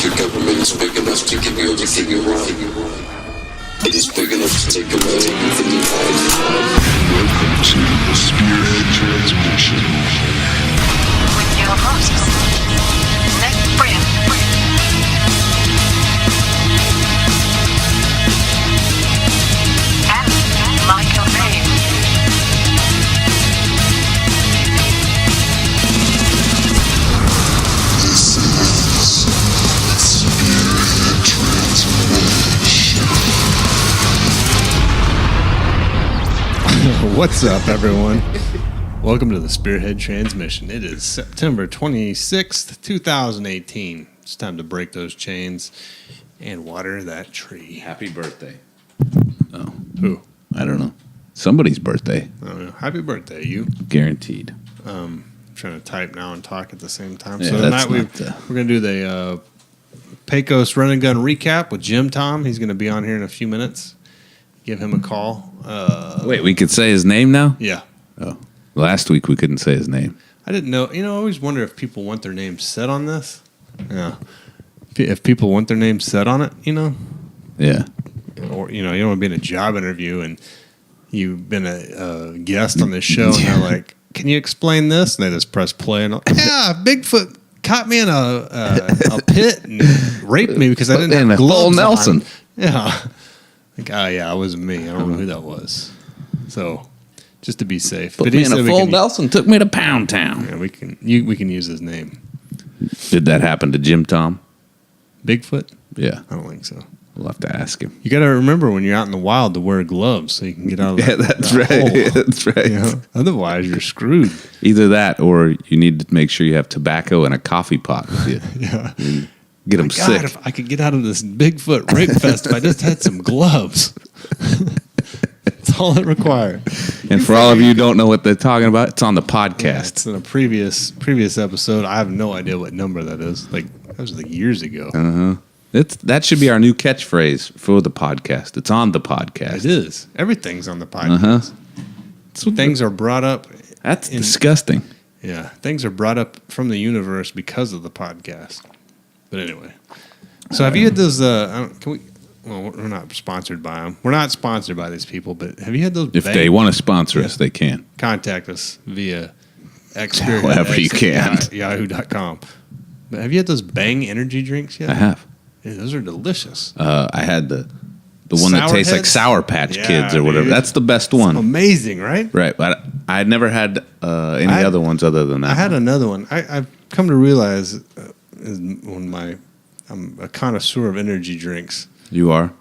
your government is big enough to give you everything you want. It is big enough to take away everything you want. Welcome to the Spearhead Transmission. With your hosts, Nick Brand and Michael May. This is Spearhead Transmission. What's up, everyone? Welcome to the Spearhead Transmission. It is September 26th, 2018. It's time to break those chains and water that tree. Happy birthday. Oh, Who? I don't know. Somebody's birthday. I don't know. Happy birthday, you. Guaranteed. I'm trying to type now and talk at the same time. Yeah, So that's tonight not, we're going to do the Pecos Run Gun recap with Jim Tom. He's going to be on here in a few minutes. Give him a call. Wait, we could say his name now? Yeah. Oh. Last week we couldn't say his name. I didn't know. You know, I always wonder if people want their name said on this. Yeah. If people want their name said on it, you know? Yeah. Or, you know, you don't want to be in a job interview and you've been a guest on this show and they're like, can you explain this? And they just press play and yeah, Bigfoot caught me in a pit and raped me because I didn't have Full gloves Nelson. on. Yeah. Like, yeah, it wasn't me. I don't know who that was. So, just to be safe. Put But me he in said a we full can- Nelson, took me to Pound Town. Yeah, we can use his name. Did that happen to Jim Tom? Bigfoot? Yeah. I don't think so. We'll have to ask him. You got to remember when you're out in the wild to wear gloves so you can get out of that, Yeah, that's that right. hole. That's right. You know? Otherwise, you're screwed. Either that or you need to make sure you have tobacco and a coffee pot with you. Yeah. Get them God, sick. if I could get out of this Bigfoot rape fest if I just had some gloves. That's all it required. And for all of you who don't know what they're talking about, it's on the Yeah, podcast. it's in a previous episode. I have no idea what number that is. Like that was like years ago. That should be our new catchphrase for the podcast. It's on the podcast. It is. Everything's on the podcast. Things are brought up. That's disgusting. Yeah, things are brought up from the universe because of the podcast. But anyway, so have you had those? Can we? Well, we're not sponsored by them. We're not sponsored by these people. But have you had those? If they want to sponsor us, they can. Contact us via However you can. Yahoo.com. But have you had those Bang energy drinks yet? I have. Yeah, those are delicious. I had the one that Sour tastes like Heads? Sour Patch Yeah, Kids or whatever. dude. That's the best one. Amazing, right? Right. But I had never had any I- other ones other than that. I had another one. I've come to realize I'm a connoisseur of energy drinks. You are?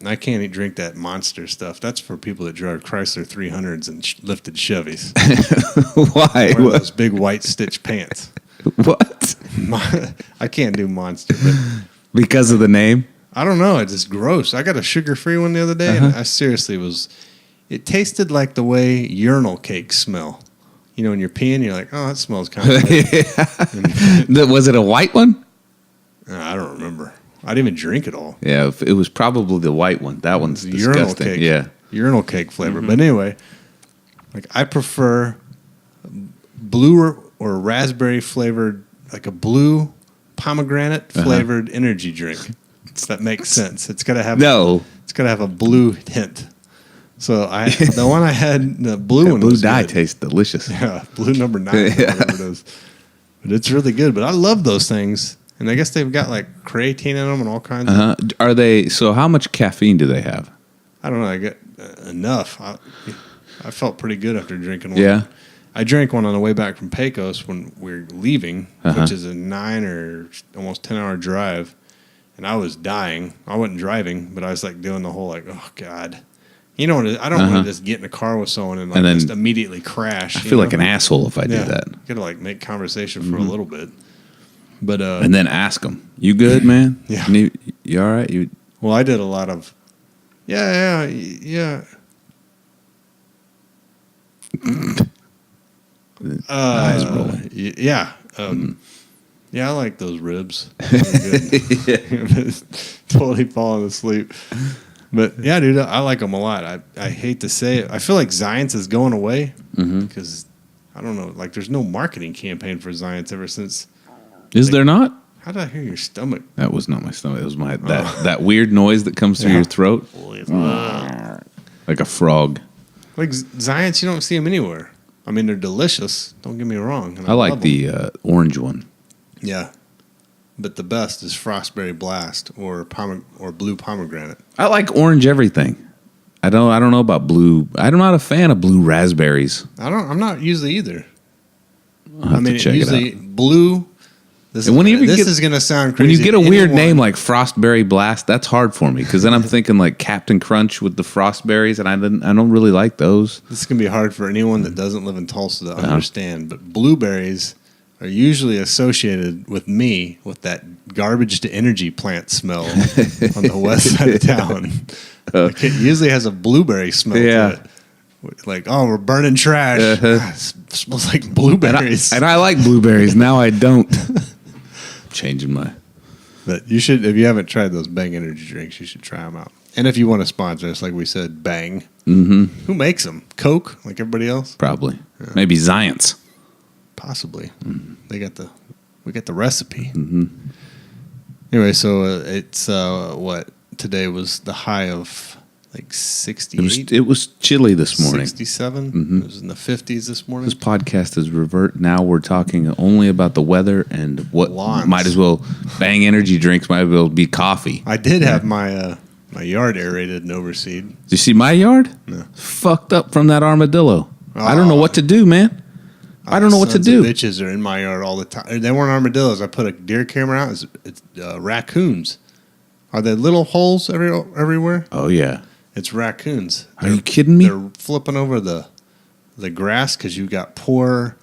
I can't drink that Monster stuff. That's for people that drive Chrysler 300s and lifted Chevys. Why? Wear those big white stitch pants. What? I can't do Monster, but Because of the name? I don't know. It's just gross. I got a sugar-free one the other day, and I seriously was... It tasted like the way urinal cakes smell. You know, when you're peeing, you're like, oh, that smells kind of good. Was it a white one? I don't remember. I didn't even drink it all. Yeah, it was probably the white one. That one's Urinal disgusting. cake. Yeah. Urinal cake flavor. But anyway, like I prefer blue or raspberry flavored, like a blue pomegranate flavored energy drink. That makes sense. It's got to have It's got to have a blue hint. So the one I had, the blue one, Blue was dye good. tastes delicious. Yeah, blue number 9, whatever it is. But it's really good. But I love those things, and I guess they've got like creatine in them and all kinds of. Are they? So how much caffeine do they have? I don't know. I get enough. I felt pretty good after drinking one. Yeah. I drank one on the way back from Pecos when we were leaving, which is a 9 or almost 10-hour drive, and I was dying. I wasn't driving, but I was like doing the whole like, oh God. You know, I don't want to just get in a car with someone and like then just immediately crash. I feel like an asshole if I do that. Got to like make conversation for a little bit. But And then ask them, "You good, man? Yeah. You all right? well, I did a lot of yeah. Eyes rolling. Yeah. Yeah, I like those ribs. They're good. Totally falling asleep. But yeah, dude, I like them a lot. I hate to say it. I feel like Zions is going away because I don't know. Like, there's no marketing campaign for Zions ever since. Is there not? How did I hear your stomach? That was not my stomach. It was my that weird noise that comes through your throat, like a frog. Like Zions, you don't see them anywhere. I mean, they're delicious. Don't get me wrong. And I like love 'em. the orange one. Yeah, but the best is Frostberry Blast or blue pomegranate. I like orange everything. I don't know about blue. I'm not a fan of blue raspberries. I'm not usually either. I'll have to check usually it out. blue. This And when you this get- is going to sound crazy. When you get a weird Anyone- name like Frostberry Blast, that's hard for me because then I'm thinking like Captain Crunch with the frostberries, and I don't really like those. This is going to be hard for anyone that doesn't live in Tulsa to understand. But blueberries are usually associated with me with that garbage to energy plant smell on the west side of town. Like it usually has a blueberry smell to it. Like, oh, we're burning trash. God, it smells like blueberries. And I like blueberries. Now I don't. Changing my. But you should, if you haven't tried those Bang energy drinks, you should try them out. And if you want to sponsor us, like we said, Bang. Mm-hmm. Who makes them? Coke, like everybody else? Probably. Maybe Zions. Possibly. We got the recipe. Anyway, so it's what today was the high of like 68. It was chilly this morning. 67. It was in the 50s this morning. This podcast is revert. Now we're talking only about the weather and what Lawns. might as well Bang energy drinks might as well be coffee. I did have my my yard aerated and overseed. Did you see my yard? No. Fucked up from that armadillo. I don't know what to do, man. I don't know what to Sons do. of bitches are in my yard all the time. They weren't armadillos. I put a deer camera out. It's raccoons. Are there little holes everywhere? Oh yeah. It's raccoons. Are you kidding me? They're flipping over the grass because you got poor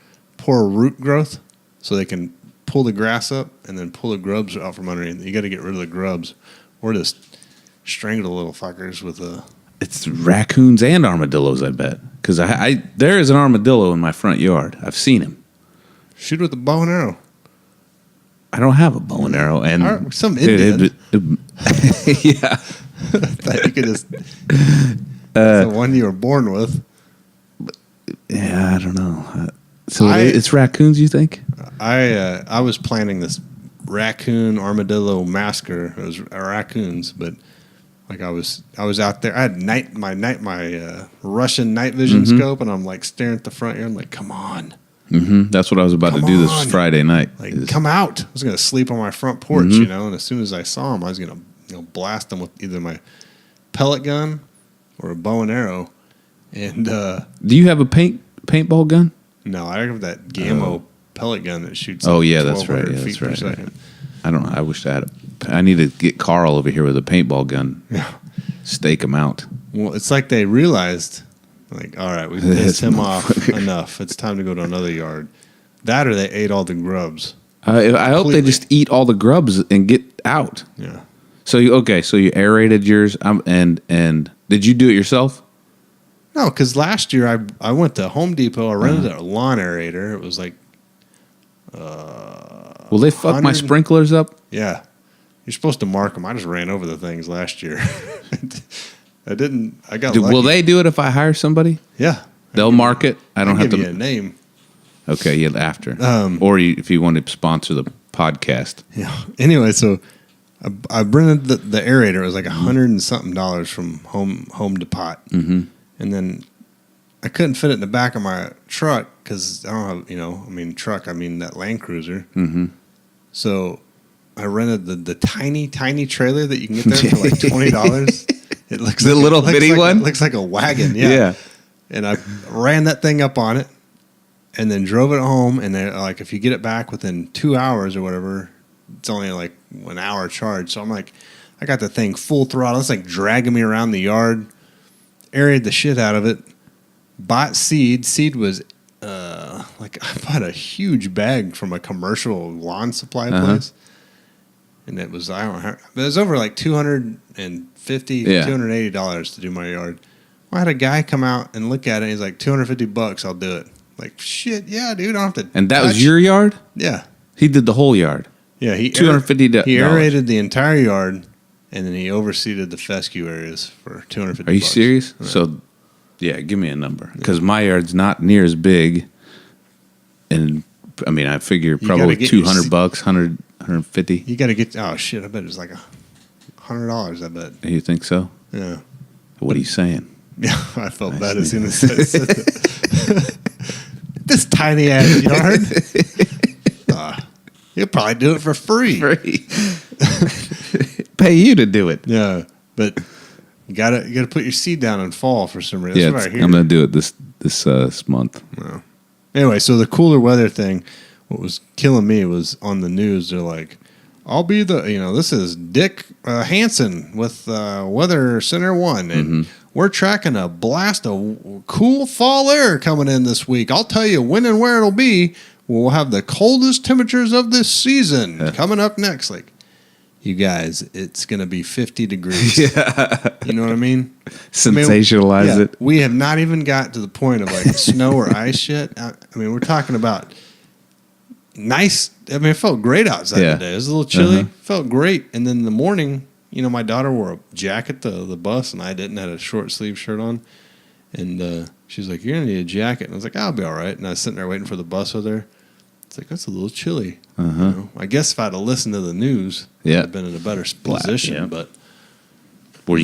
root growth, so they can pull the grass up and then pull the grubs out from underneath. You got to get rid of the grubs, or just strangle the little fuckers with a. It's raccoons and armadillos, I bet. Because there is an armadillo in my front yard. I've seen him. Shoot with a bow and arrow. I don't have a bow and arrow, and Some Indian. yeah. That you could just. That's the one you were born with. Yeah, I don't know. So I- it's raccoons, you think? I was planning this raccoon armadillo massacre. It was raccoons, but like I was out there. I had my Russian night vision scope, and I'm like staring at the front yard. I'm like, come on, That's what I was about to do this Friday night. like come out. I was gonna sleep on my front porch, you know. And as soon as I saw him, I was gonna blast them with either my pellet gun or a bow and arrow. And Do you have a paintball gun? no, I have that Gammo pellet gun that shoots. Oh, like yeah, that's right. 1,200 Yeah, feet that's per right. second. I don't know. I wish I had I need to get Carl over here with a paintball gun. Yeah. Stake him out. Well, it's like they realized, like, all right, we've pissed him off enough. It's time to go to another yard. That or they ate all the grubs. I hope they Completely. just eat all the grubs and get out. Yeah. So you aerated yours, and did you do it yourself? No, because last year I went to Home Depot. I rented a lawn aerator. It was like, Will they fuck my 100 sprinklers up? yeah, you're supposed to mark them. I just ran over the things last year. I didn't. I got lucky. Will they do it if I hire somebody? Yeah. They'll mark it. I don't have give to. you a name. Okay, yeah, after. Or if you want to sponsor the podcast. Yeah. Anyway, so I rented the aerator. It was like $100 and something from Home Depot. Mm-hmm. And then I couldn't fit it in the back of my truck because I don't have, truck, I mean that Land Cruiser. Mm-hmm. So I rented the tiny trailer that you can get there for like $20. It looks The little bitty one? It looks like a wagon. Yeah. Yeah. And I ran that thing up on it and then drove it home. And then, like, if you get it back within 2 hours or whatever, it's only like 1 hour charge. So I'm like, I got the thing full throttle. It's like dragging me around the yard, aerated the shit out of it, bought seed. Seed was like, I bought a huge bag from a commercial lawn supply place. And it was, it was over like $250, $280 to do my yard. I had a guy come out and look at it. And he's like, $250, I'll do it. Like, shit, yeah, dude, I don't have to. And that was your yard? Yeah. He did the whole yard. Yeah, he $250. He aerated the entire yard, and then he overseeded the fescue areas for $250. Are you serious? Right. So, yeah, give me a number because my yard's not near as big, and I mean, I figure You gotta probably get your $200, 150. You got to get. Oh shit! I bet it was like $100. I bet. You think so? Yeah. What are you saying? Yeah, I felt bad as soon as I said it. This tiny ass yard. You'll probably do it for free. Pay you to do it. Yeah, but you gotta put your seed down and fall for some reason. Yeah, That's what I hear. I'm gonna do it this month. Wow. Anyway, so the cooler weather thing, what was killing me was on the news. They're like, "I'll be this is Dick Hansen with Weather Center 1, and we're tracking a blast of cool fall air coming in this week. I'll tell you when and where it'll be. We'll have the coldest temperatures of this season coming up next." Like, you guys, it's going to be 50 degrees. Yeah. You know what I mean? Sensationalize it. We have not even got to the point of like snow or ice yet. I mean, we're talking about nice. I mean, it felt great outside today. It was a little chilly. Felt great. And then in the morning, my daughter wore a jacket to the bus, and I didn't, had a short sleeve shirt on. And she's like, "You're going to need a jacket." And I was like, "I'll be all right." And I was sitting there waiting for the bus with her. It's like, that's a little chilly. I guess if I'd have listened to the news, I'd have been in a better position. But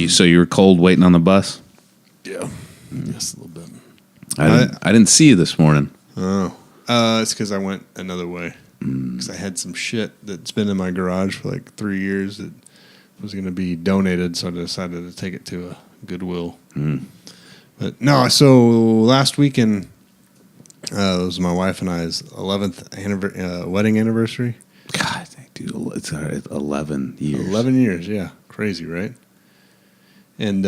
so you were cold waiting on the bus? Yeah. Just a little bit. I didn't see you this morning. Oh. It's because I went another way. Because I had some shit that's been in my garage for like 3 years that was going to be donated, so I decided to take it to a Goodwill. But no, so last weekend, it was my wife and I's 11th wedding anniversary. God, dude, it's 11 years. 11 years, yeah. Crazy, right? And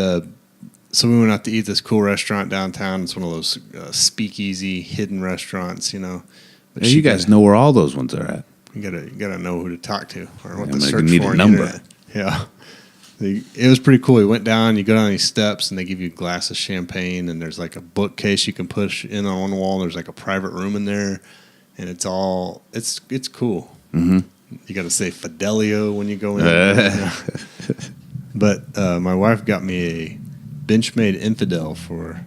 so we went out to eat this cool restaurant downtown. It's one of those speakeasy hidden restaurants, But you guys know where all those ones are at. You gotta know who to talk to or what Yeah, to I'm search gonna need for a on number. the internet. Yeah. It was pretty cool. You went down, you go down these steps, and they give you a glass of champagne, and there's like a bookcase you can push in on one wall. And there's like a private room in there, and it's cool. Mm-hmm. You got to say Fidelio when you go in. But my wife got me a Benchmade Infidel for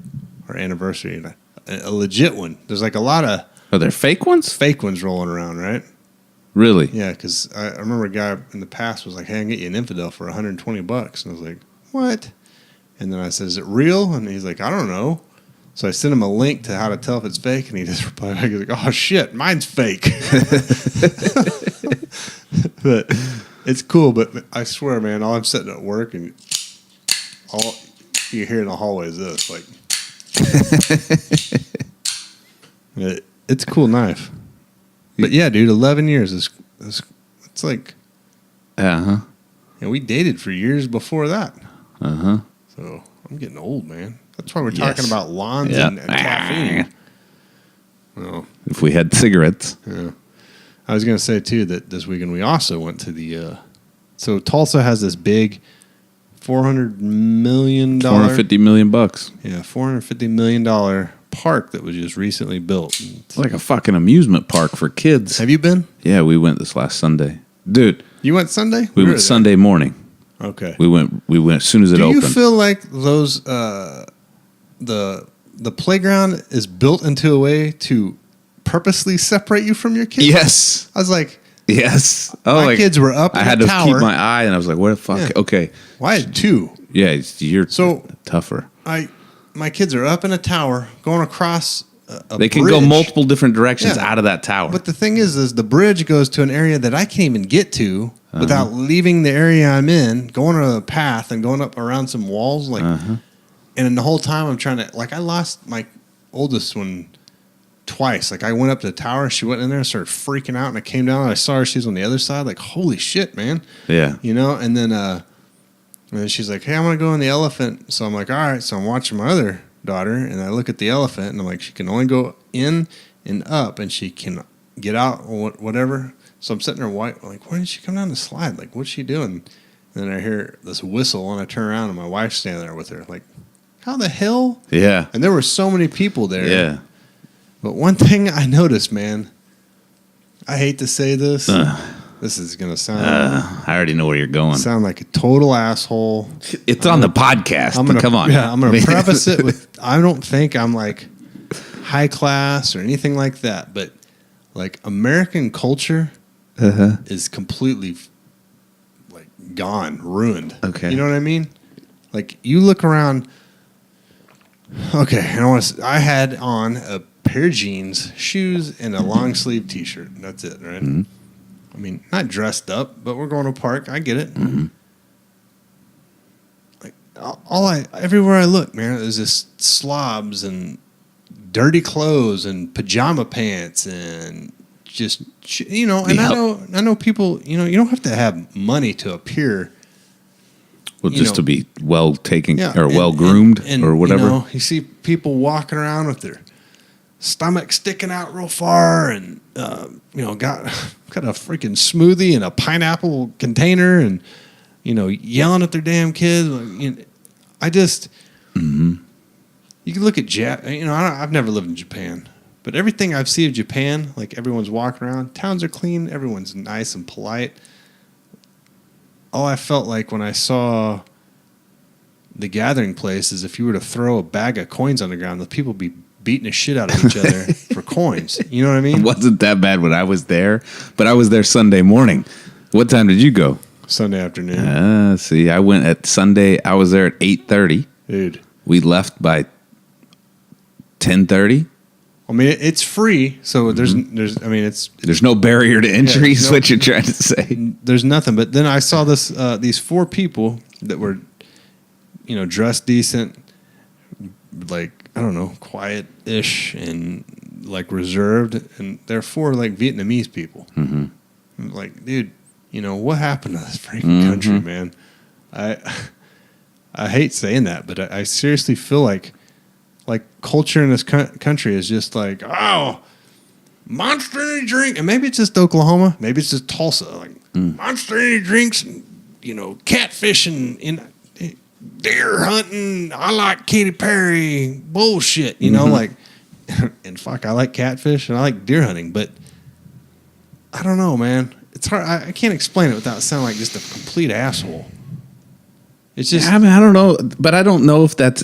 our anniversary, and a legit one. There's like a lot of Are there fake ones? fake ones rolling around, right? Really? Yeah, because I remember a guy in the past was like, "Hey, I can get you an Infidel for $120," and I was like, "What?" And then I said, "Is it real?" And he's like, "I don't know." So I sent him a link to how to tell if it's fake, and he just replied back, he's like, "Oh shit, mine's fake." But it's cool. But I swear, man, all I'm sitting at work and all you hear in the hallway is this, like, it's a cool knife. But yeah, dude, 11 years is it's like, we dated for years before that. So I'm getting old, man. That's why we're talking about lawns and caffeine. Well, if we had cigarettes. Yeah. I was going to say, too, that this weekend we also went to the... so Tulsa has this big $400 million... $450 million. Yeah, $450 million park that was just recently built. It's like a fucking amusement park for kids. Have you been? Yeah, we went this last Sunday. Dude. You went Sunday? We went Sunday morning. Okay. We went as soon as it opened. Do you feel like those... the playground is built into a way to purposely separate you from your kids? Yes. I was like... Yes. My kids were up in I had the to tower. keep my eye, and I was like, what the fuck? Yeah. Okay. Well, I had two. Yeah, you're So- tougher. My kids are up in a tower going across a They can go bridge. multiple different directions Yeah. out of that tower. But the thing is the bridge goes to an area that I can't even get to without leaving the area I'm in, going on a path and going up around some walls. Like, and then the whole time I'm trying to, like, I lost my oldest one twice. Like, I went up to the tower, she went in there and started freaking out, and I came down and I saw her, she was on the other side. Like, holy shit, man. Yeah. And then she's like, "Hey, I want to go on the elephant." So I'm like, "All right." So I'm watching my other daughter, and I look at the elephant, and I'm like, she can only go in and up, and she can get out or whatever. So I'm sitting there like, why did she come down the slide? Like, what's she doing? And then I hear this whistle, and I turn around, and my wife's standing there with her. Like, how the hell? Yeah. And there were so many people there. Yeah. But one thing I noticed, man, I hate to say this. This is going to sound I already know where you're going. like a total asshole. It's on the podcast. Come on. Yeah, I'm going to preface it with, I don't think I'm like high class or anything like that, but like American culture is completely like gone, ruined. Okay. You know what I mean? Like you look around. Okay, and I had on a pair of jeans, shoes, and a long sleeve T-shirt. That's it, right? Mm-hmm. I mean, not dressed up, but we're going to a park. I get it. Mm-hmm. Like everywhere I look, man, there's just slobs and dirty clothes and pajama pants and just And Yep. I know people. You don't have to have money to appear. Well, just to be well taken or and- well groomed and, or whatever. You see people walking around with their stomach sticking out real far, and got a freaking smoothie in a pineapple container, and yelling at their damn kids. I just you can look at I've never lived in Japan, but everything I've seen of Japan, like everyone's walking around, towns are clean, everyone's nice and polite. All I felt like when I saw the gathering place is if you were to throw a bag of coins on the ground, the people would be beating the shit out of each other for coins. You know what I mean? It wasn't that bad when I was there, but I was there Sunday morning. What time did you go? Sunday afternoon. See, I went at Sunday. I was there at 8:30. Dude. We left by 10:30. I mean, it's free, so there's There's no barrier to entry, is what you're trying to say. there's nothing. But then I saw these four people that were, dressed decent, like, I don't know, quiet-ish and like reserved, and they're four like Vietnamese people. Mm-hmm. Like, dude, what happened to this freaking country, man? I hate saying that, but I seriously feel like culture in this country is just like, oh, Monster Energy drink, and maybe it's just Oklahoma, maybe it's just Tulsa, like Monster Energy drinks, and, catfishing, deer hunting. I like Katy Perry bullshit, like, and fuck, I like catfish and I like deer hunting, but I don't know, man. It's hard. I can't explain it without sounding like just a complete asshole. It's just, I mean, I don't know, but I don't know if that's.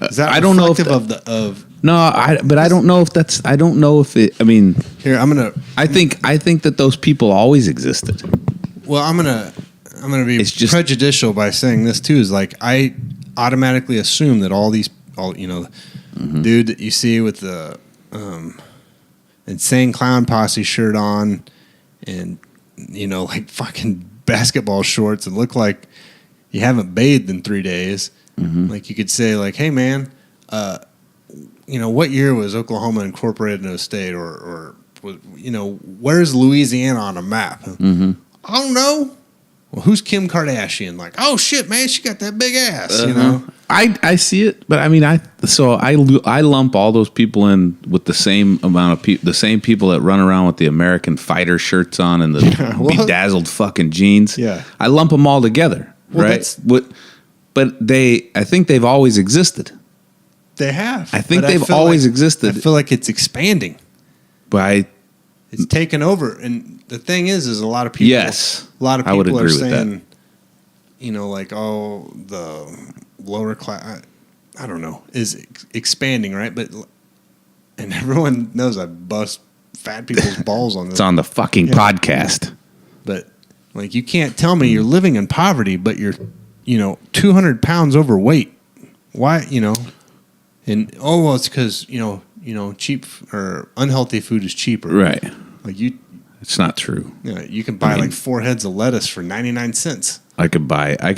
is that I don't know if reflective of No, but I don't know if that's. I don't know if it. I mean, here I'm gonna. I think that those people always existed. Well, I'm gonna be It's just- prejudicial by saying this too. Is like I automatically assume that all dude that you see with the insane clown posse shirt on, and like fucking basketball shorts, and look like you haven't bathed in 3 days. Like you could say, like, hey man, what year was Oklahoma incorporated into a state, or where's Louisiana on a map? I don't know. Well, who's Kim Kardashian? Like, oh shit, man, she got that big ass. I see it, but I mean, I lump all those people in with the same amount of people, the same people that run around with the American fighter shirts on and the Well, bedazzled fucking jeans. Yeah. I lump them all together, Well, right? But I think they've always existed. They have. I think But they've feel always like- existed. I feel like it's expanding. But It's taken over, and the thing is a lot of people. Yes, a lot of I would people are agree with that. saying, like, oh, the lower class. I don't know, is expanding, right? But and everyone knows I bust fat people's balls on this. it's on the fucking podcast. But like, you can't tell me you're living in poverty, but you're 200 pounds overweight. Why? And well, it's because cheap or unhealthy food is cheaper, Right. Like It's not true. you can buy like 4 heads of lettuce for 99 cents. I can buy I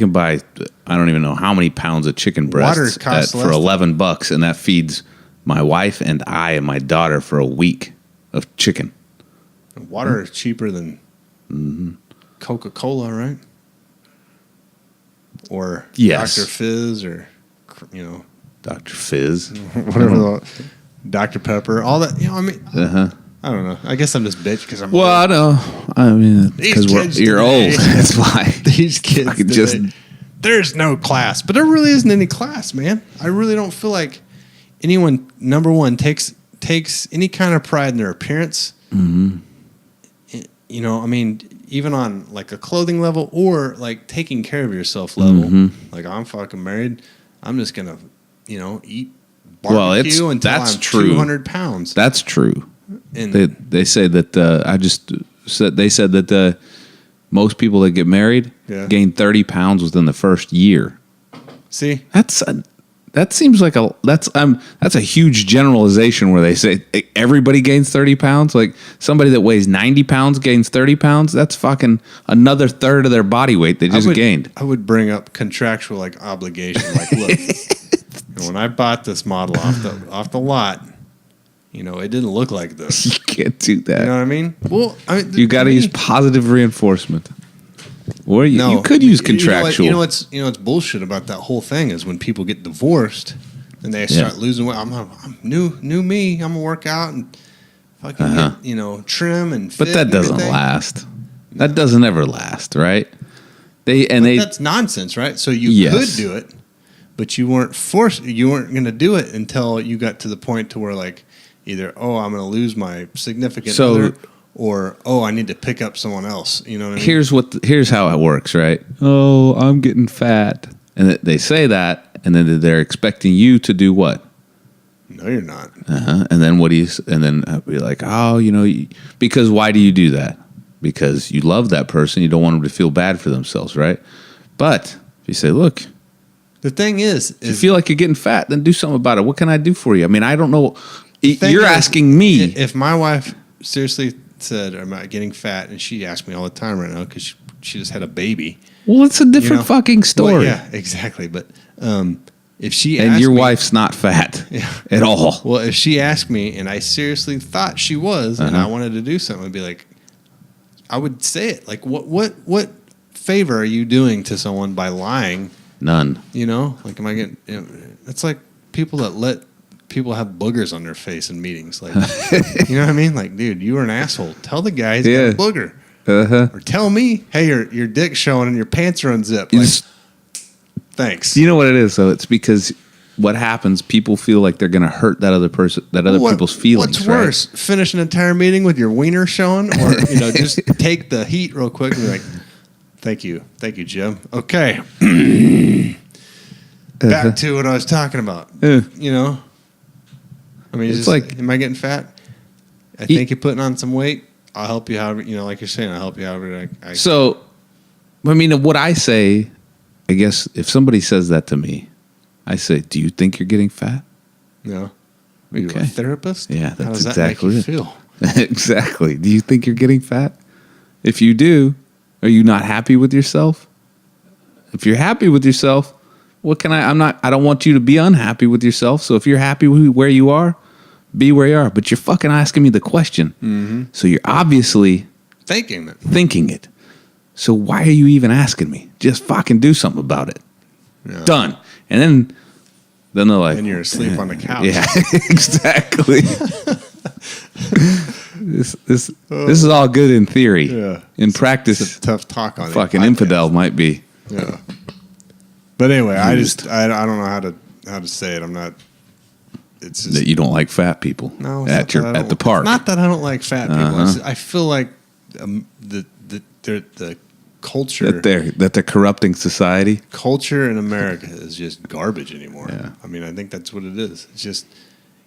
don't even know how many pounds of chicken breasts costs for less than- $11, and that feeds my wife and I and my daughter for a week of chicken. Water is cheaper than Coca-Cola, right? Or Yes. Dr. Fizz, or Dr. Fizz. whatever. Dr. Pepper, all that. I mean, Uh-huh. I don't know. I guess I'm just bitch because I'm. Well, I know. I mean, These because kids you're today. old. That's why. These kids I could just- today, there's no class, but there really isn't any class, man. I really don't feel like anyone, number one, takes any kind of pride in their appearance. Mm-hmm. I mean, even on like a clothing level or like taking care of yourself level. Mm-hmm. Like, I'm fucking married. I'm just gonna, eat barbecue until that's I'm true. 200 pounds. That's true. And They say that they said that most people that get married gain 30 pounds within the first year. see, That seems like that's a huge generalization where they say everybody gains 30 pounds. Like somebody that weighs 90 pounds gains 30 pounds. That's fucking another third of their body weight they just gained. I would bring up contractual obligation. Like, look, when I bought this model off the lot, it didn't look like this. You can't do that. You know what I mean? Well, You got to use positive reinforcement. Or you could use contractual. You know what's bullshit about that whole thing is when people get divorced and they start losing weight. I'm new me. I'm gonna work out and fucking get, trim and fit. But that doesn't last. That doesn't ever last, right? That's nonsense, right? So you could do it, but you weren't forced. You weren't gonna do it until you got to the point to where either I'm gonna lose my significant other. Or I need to pick up someone else. You know what I mean? Here's how it works, right? Oh, I'm getting fat, and they say that, and then they're expecting you to do what? No, you're not. And then and then I'll be like, because why do you do that? Because you love that person, you don't want them to feel bad for themselves, right? But if you say, look, the thing is if you feel like you're getting fat, then do something about it. What can I do for you? I mean, I don't know. You're asking me if my wife seriously said, "Am I getting fat?" and she asks me all the time right now because she just had a baby. Well, it's a different fucking story. Well, yeah, exactly. But if she and your wife's not fat at all. Well, if she asked me and I seriously thought she was, and I wanted to do something, I'd be like, I would say it. Like, what favor are you doing to someone by lying? None. Like, am I getting? It's like people that let people have boogers on their face in meetings. Like, you know what I mean? Like, dude, you were an asshole. Tell the guy he's got a booger. Or tell me, hey, your dick's showing and your pants are unzipped. Like, thanks. You know what it is, though? It's because what happens, people feel like they're going to hurt that other person, people's feelings. What's worse, finish an entire meeting with your wiener showing, or just take the heat real quick and be like, thank you, Jim. Okay, back to what I was talking about. I mean, it's like, am I getting fat? I think you're putting on some weight. I'll help you however, like you're saying, I'll help you however I So, I mean, what I say, I guess, if somebody says that to me, I say, do you think you're getting fat? No. Are you a therapist? Yeah, How that's does exactly that make you feel? Exactly. Do you think you're getting fat? If you do, are you not happy with yourself? If you're happy with yourself, what can I don't want you to be unhappy with yourself. So if you're happy with where you are, be where you are. But you're fucking asking me the question. Mm-hmm. So you're obviously thinking it. So why are you even asking me? Just fucking do something about it. Yeah. Done. And then they're like, and you're asleep on the couch. Yeah, exactly. This is all good in theory. Yeah. In practice, it's a tough talk on it. Fucking infidel might be. Yeah. But anyway, I don't know how to say it. I'm not. It's just, that you don't like fat people. No, at the park. It's not that I don't like fat people. I feel like the culture that they're corrupting society. Culture in America is just garbage anymore. Yeah. I mean, I think that's what it is. It's just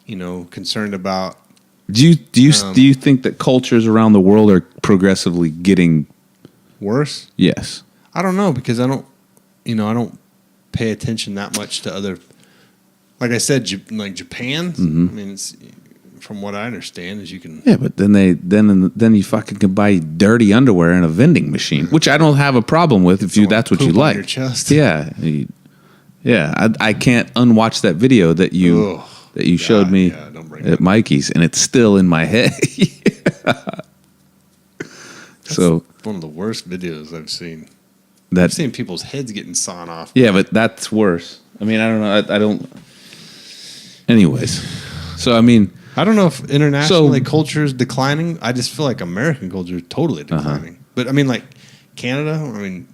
concerned about. Do you think that cultures around the world are progressively getting worse? Yes. I don't know because I don't pay attention that much to other. Like I said, like Japan. Mm-hmm. I mean, it's, from what I understand, is you can. Yeah, but then you fucking can buy dirty underwear in a vending machine, which I don't have a problem with if that's what you like. On your chest. Yeah, yeah. I can't unwatch that video that you showed me at Mikey's, and it's still in my head. So one of the worst videos I've seen. I've seen people's heads getting sawn off. Yeah, but that's worse. I mean, I don't know. I don't. Anyways, so I mean, I don't know if internationally culture is declining. I just feel like American culture is totally declining. But I mean, like Canada. I mean,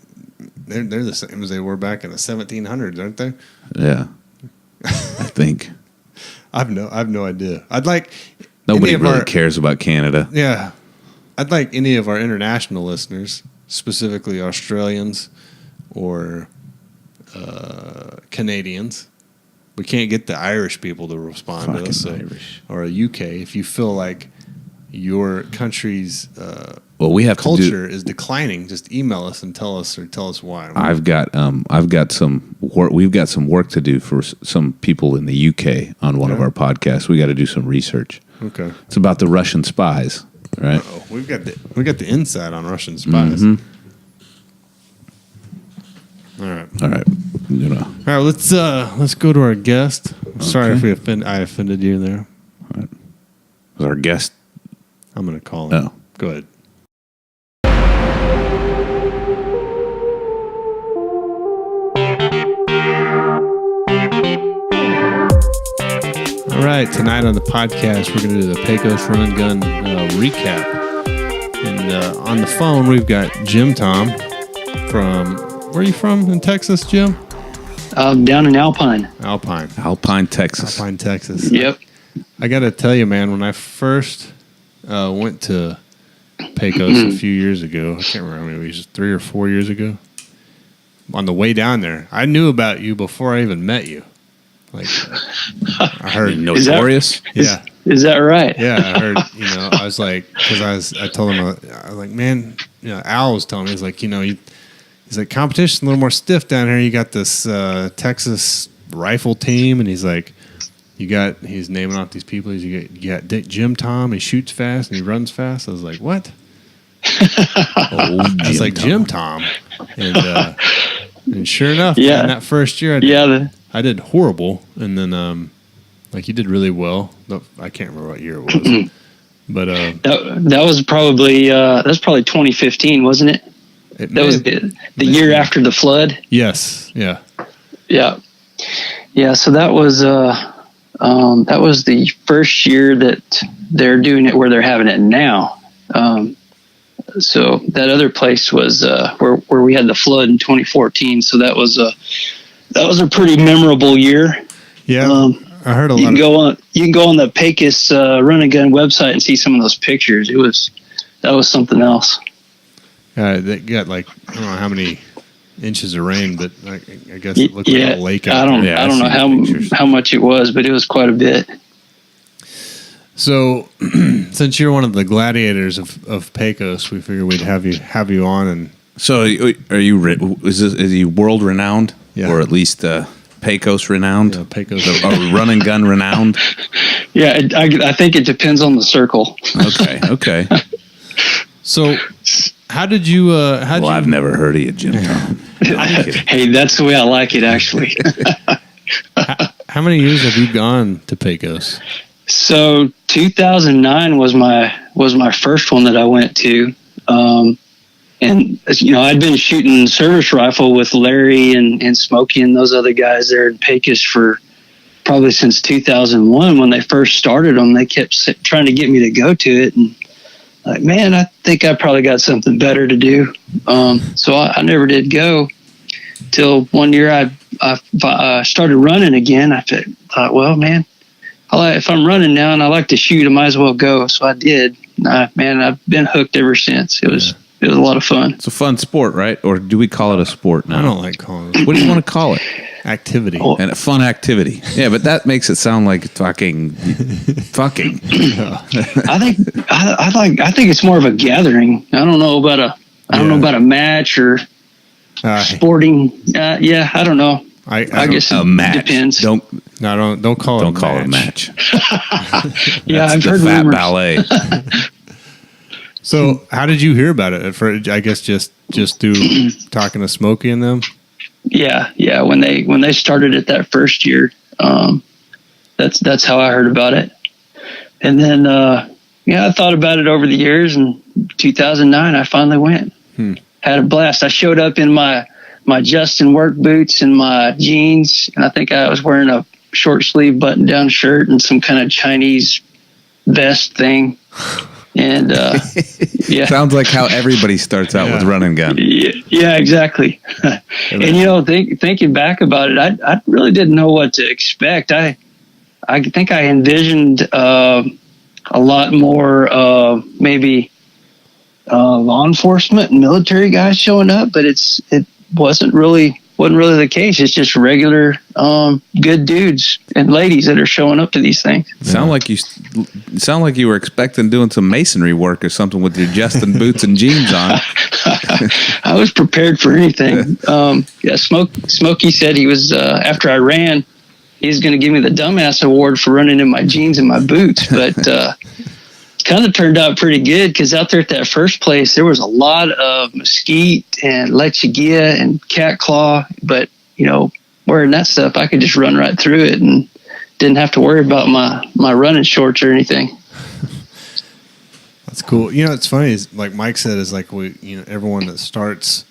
they're the same as they were back in the 1700s, aren't they? Yeah, I think. I've no idea. I'd like nobody really cares about Canada. Yeah, I'd like any of our international listeners, specifically Australians or Canadians, we can't get the Irish people to respond to us, or a UK. If you feel like your country's we have culture is declining, just email us and tell us why. We've got some work to do for some people in the UK on one of our podcasts. We got to do some research. Okay, it's about the Russian spies, right? Uh-oh. We got the inside on Russian spies. Mm-hmm. All right. All right. All right. Let's go to our guest. Sorry if I offended you there. All right. Was our guest? I'm going to call him. Oh. Go ahead. All right. Tonight on the podcast, we're going to do the Pecos Run Gun recap. And on the phone, we've got Jim Tom from... Where are you from in Texas, Jim? Down in Alpine, Texas. Yep. I got to tell you, man, when I first went to Pecos a few years ago, I can't remember, maybe it was 3 or 4 years ago, on the way down there, I knew about you before I even met you. Like, I heard notorious. Is that right? Yeah, I heard. I was like, because I told him, I was like, man, Al was telling me, he's like, he's like, competition's a little more stiff down here. You got this Texas rifle team, and he's like, he's naming off these people. You got Jim Tom. He shoots fast and he runs fast. I was like, what? I was like, Jim Tom, and sure enough, in that first year, I did horrible, and then you did really well. I can't remember what year it was, but that was probably 2015, wasn't it? That was the year after the flood. Yes. Yeah. Yeah. Yeah. So that was the first year that they're doing it where they're having it now. So that other place was where we had the flood in 2014. So that was a pretty memorable year. Yeah. I heard a lot. You can go on the Pecos Run Gun website and see some of those pictures. That was something else. They got I don't know how many inches of rain, but I guess it looked like a lake out there. I don't know how much it was, but it was quite a bit. So, since you're one of the gladiators of Pecos, we figured we'd have you on. And so, are you? Is he world renowned, or at least Pecos renowned? Yeah, Pecos, or run and gun renowned? Yeah, I think it depends on the circle. Okay. So, how did you? I've never heard of you, Jim Tom. Hey, that's the way I like it, actually. How many years have you gone to Pecos? So 2009 was my first one that I went to, and I'd been shooting service rifle with Larry and Smokey and those other guys there in Pecos for probably since 2001 when they first started them. They kept trying to get me to go to it, and like, man, I think I probably got something better to do. So I never did go till one year I started running again. I thought, well, man, if I'm running now and I like to shoot, I might as well go. So I did. Man, I've been hooked ever since. It was a lot of fun. It's a fun sport, right? Or do we call it a sport now? I don't like calling it. What do you want to call it? Activity. And a fun activity. Yeah, but that makes it sound like fucking. I think it's more of a gathering. I don't know about a match or sporting. Yeah, I don't know. I guess a match. Depends. Don't call it a match. Yeah, I've the heard fat rumors. ballet. So, how did you hear about it? I guess just through talking to Smokey and them. Yeah. When they started it that first year, that's how I heard about it. And then I thought about it over the years. And 2009, I finally went. Had a blast. I showed up in my Justin work boots and my jeans, and I think I was wearing a short sleeve button down shirt and some kind of Chinese vest thing. And yeah, sounds like how everybody starts out with run and gun. Yeah, exactly. And thinking back about it, I really didn't know what to expect. I think I envisioned a lot more maybe law enforcement and military guys showing up, but it wasn't really wasn't really the case. It's just regular, good dudes and ladies that are showing up to these things. Sound like you were expecting doing some masonry work or something with your Justin boots and jeans on. I was prepared for anything. Smokey said he was, after I ran, he's going to give me the dumbass award for running in my jeans and my boots. But kind of turned out pretty good, because out there at that first place, there was a lot of mesquite and lechuguilla and cat claw. But, wearing that stuff, I could just run right through it and didn't have to worry about my running shorts or anything. That's cool. It's funny is like Mike said, is like everyone that starts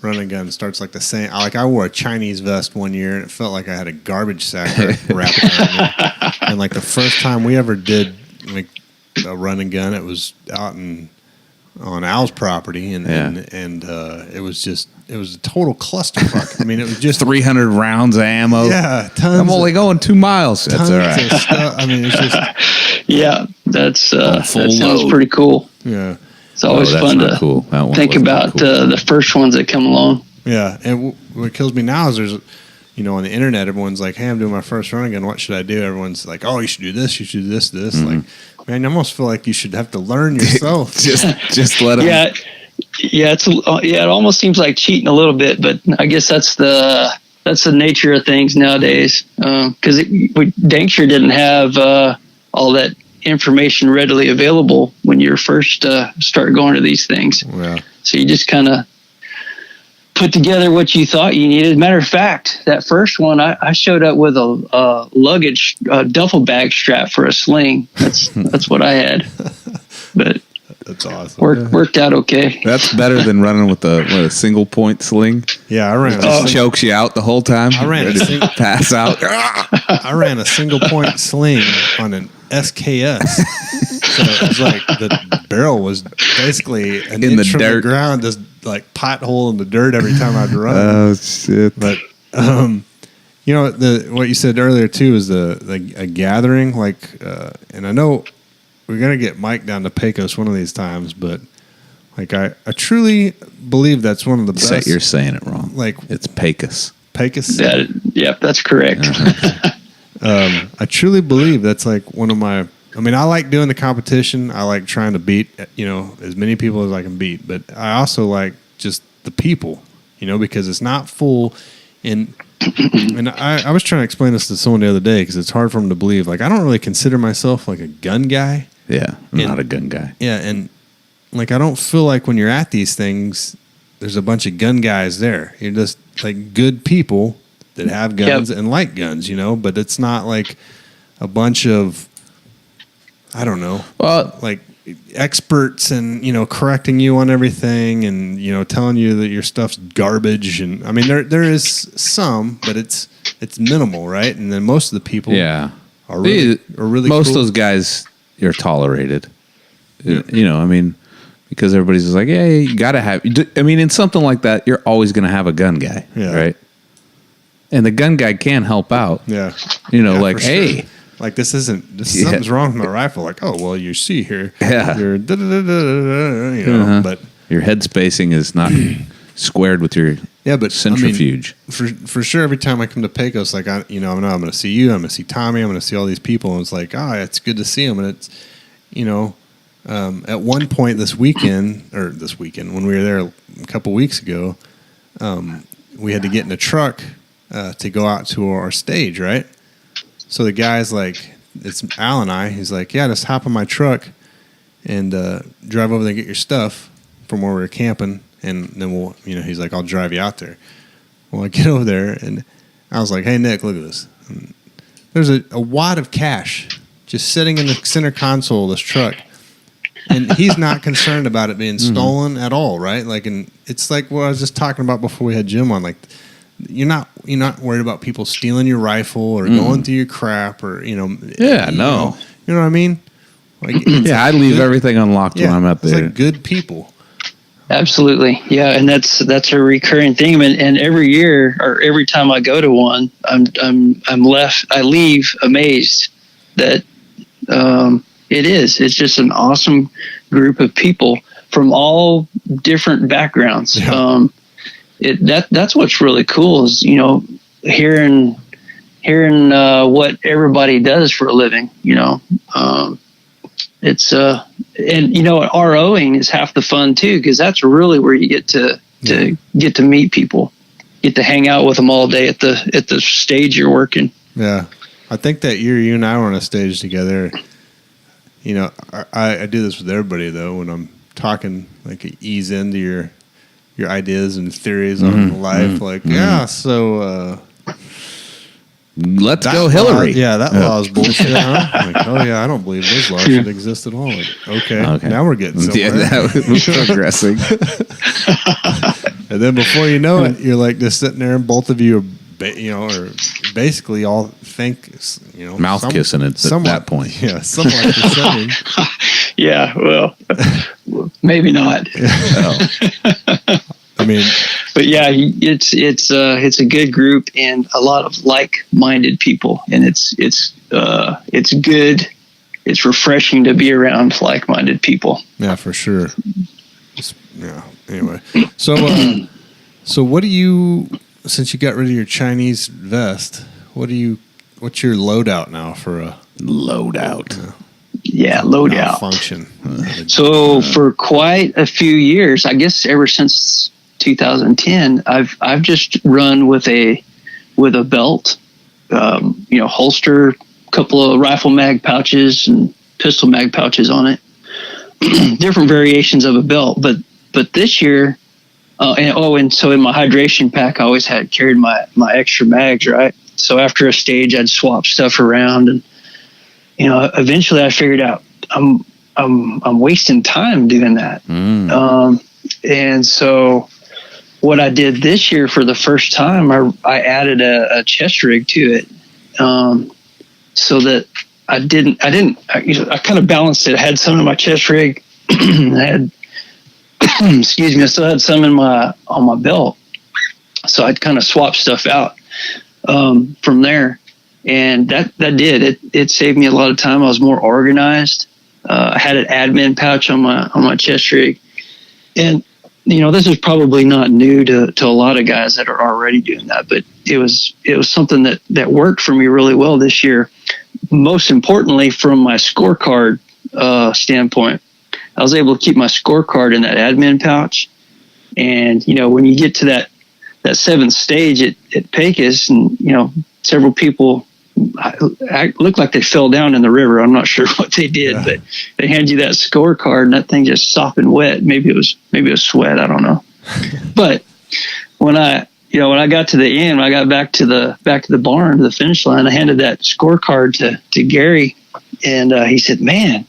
running gun starts like the same. I wore a Chinese vest one year and it felt like I had a garbage sack wrapped around me. And like the first time we ever did like a running gun, it was out on Al's property, and it was a total clusterfuck. I mean, it was just 300 rounds of ammo. Yeah, tons. I'm only going 2 miles. That's all right. Of stuff. I mean, it's just that sounds pretty cool. Yeah, it's always fun to cool. think about the first ones that come along. Yeah, and what kills me now is there's, on the internet, everyone's like, "Hey, I'm doing my first running gun. What should I do?" Everyone's like, "Oh, you should do this. You should do this. This." Like, man, I almost feel like you should have to learn yourself. just let them. Yeah, it almost seems like cheating a little bit, but I guess that's the nature of things nowadays. Because we dang sure didn't have all that information readily available when you first start going to these things. Yeah. So you just kind of put together what you thought you needed. Matter of fact, that first one, I showed up with a luggage duffel bag strap for a sling. That's what I had. But that's awesome. Worked out okay. That's better than running with a single point sling. Yeah, I ran. It just chokes you out the whole time. I ran pass out. I ran a single point sling on an SKS. So it was like the barrel was basically an in inch the from dirt. the ground, this like pothole in the dirt every time I'd run. Oh shit! But what you said earlier too is a gathering, and I know we're gonna get Mike down to Pecos one of these times, but like I truly believe that's one of the best. You're saying it wrong. Like it's Pecos. Pecos. Yep, that's correct. I truly believe that's like one of my. I mean, I like doing the competition. I like trying to beat, as many people as I can beat. But I also like just the people, because it's not full. And I was trying to explain this to someone the other day because it's hard for them to believe. Like, I don't really consider myself like a gun guy. Yeah, I'm not a gun guy. Yeah, and like I don't feel like when you're at these things, there's a bunch of gun guys there. You're just like good people that have guns and like guns, But it's not like a bunch of, I don't know, like experts and, correcting you on everything and, telling you that your stuff's garbage. And I mean, there is some, but it's minimal, right? And then most of the people are really most cool. of those guys are tolerated, I mean, because everybody's just like, yeah, you got to have, I mean, in something like that, you're always going to have a gun guy, right? And the gun guy can help out. Yeah. Like, hey, sure. Like something's wrong with my rifle. Like, oh, well, you see here, you're but your head spacing is not squared with your centrifuge. I mean, for sure, every time I come to Pecos, like I know I'm going to see you, I'm going to see Tommy, I'm going to see all these people, and it's like, it's good to see them, and it's, at one point this weekend when we were there a couple weeks ago, we had to get in a truck to go out to our stage, right? So the guy's like, it's Al and I. He's like, yeah, just hop in my truck and drive over there and get your stuff from where we were camping, and then we'll, he's like, I'll drive you out there. Well, I get over there, and I was like, hey, Nick, look at this. And there's a wad of cash just sitting in the center console of this truck, and he's not concerned about it being stolen at all, right? Like, and it's like what I was just talking about before we had Jim on, like, you're not worried about people stealing your rifle or going through your crap or you know what I mean? Like, I leave everything unlocked when I'm out there. It's like good people. Absolutely, yeah, and that's a recurring theme. And every year or every time I go to one, I leave amazed that it's just an awesome group of people from all different backgrounds. Yeah. that's what's really cool is, hearing what everybody does for a living, it's and ROing is half the fun too, because that's really where you get to get to meet people, get to hang out with them all day at the stage you're working. Yeah, I think that year you and I were on a stage together. I do this with everybody though when I'm talking, like ease into your ideas and theories on life. So. Let's go Hillary. That law is bullshit. Huh? Like, oh yeah, I don't believe this law should exist at all. Like, okay, now we're getting somewhere. Yeah, we're progressing. And then before you know it, you're like just sitting there, and both of you are, basically all think, mouth kissing at that point. Yeah, somewhat the same. Yeah, well, maybe not. I mean, but yeah, it's a good group and a lot of like-minded people, and it's good. It's refreshing to be around like-minded people. Yeah, for sure. Anyway, so what do you? Since you got rid of your Chinese vest, what's your loadout now for a loadout? Yeah, loadout function. So for quite a few years, I guess ever since 2010, I've just run with a belt, holster, couple of rifle mag pouches and pistol mag pouches on it, different variations of a belt. But this year, and so in my hydration pack, I always carried my extra mags, right? So after a stage, I'd swap stuff around, and eventually I figured out I'm wasting time doing that. And so what I did this year for the first time, I added a chest rig to it, so that I kind of balanced it. I had some in my chest rig. I had, excuse me, I still had some on my belt. So I'd kind of swap stuff out from there. And that did it saved me a lot of time. I was more organized. I had an admin pouch on my chest rig, and this is probably not new to a lot of guys that are already doing that, but it was something that worked for me really well this year. Most importantly, from my scorecard standpoint, I was able to keep my scorecard in that admin pouch. And when you get to that seventh stage at Pecos, and several people looked like they fell down in the river. I'm not sure what they did, but they hand you that scorecard and that thing just sopping wet. Maybe it was sweat. I don't know. But when I got to the end, when I got back to the barn, to the finish line, I handed that scorecard to Gary, and he said, "Man,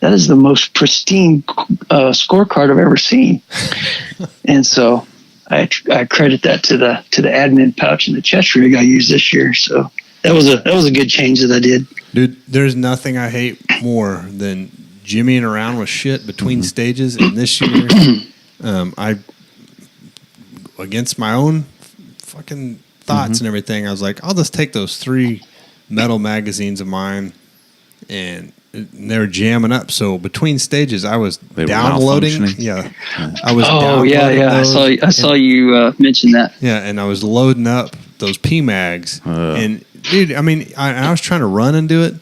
that is the most pristine scorecard I've ever seen." And so I credit that to the admin pouch and the chest rig I used this year. So that was a good change that I did. Dude, there's nothing I hate more than jimmying around with shit between stages. And this year, I, against my own fucking thoughts and everything, I was like, I'll just take those 3 metal magazines of mine, and they were jamming up. So between stages, I was downloading. Yeah, I was. Oh yeah. I saw you mention that. Yeah, and I was loading up those P mags, and dude, I mean, I was trying to run and do it.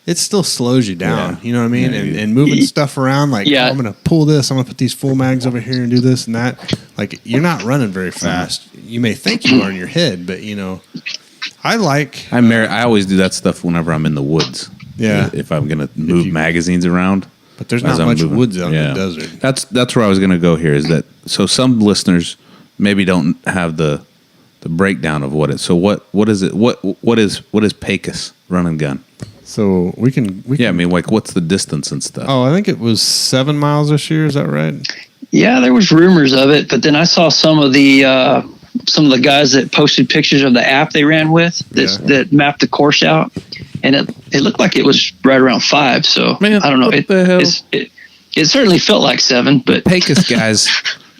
It still slows you down. Yeah. You know what I mean? And moving stuff around, like, oh, I'm going to pull this. I'm going to put these full mags over here and do this and that. Like, you're not running very fast. You may think you are in your head, but, I always do that stuff whenever I'm in the woods. Yeah. If I'm going to move magazines around. But there's not much woods out in the desert. That's where I was going to go here, is that, so some listeners maybe don't have the breakdown of what it is. So what is it? What is Pecos Run and Gun? So we can. I mean, like, what's the distance and stuff? Oh, I think it was 7 miles this year. Is that right? Yeah, there was rumors of it, but then I saw some of the guys that posted pictures of the app they ran with that mapped the course out, and it looked like it was right around 5. So I don't know. What the hell? It certainly felt like 7, but Pecos guys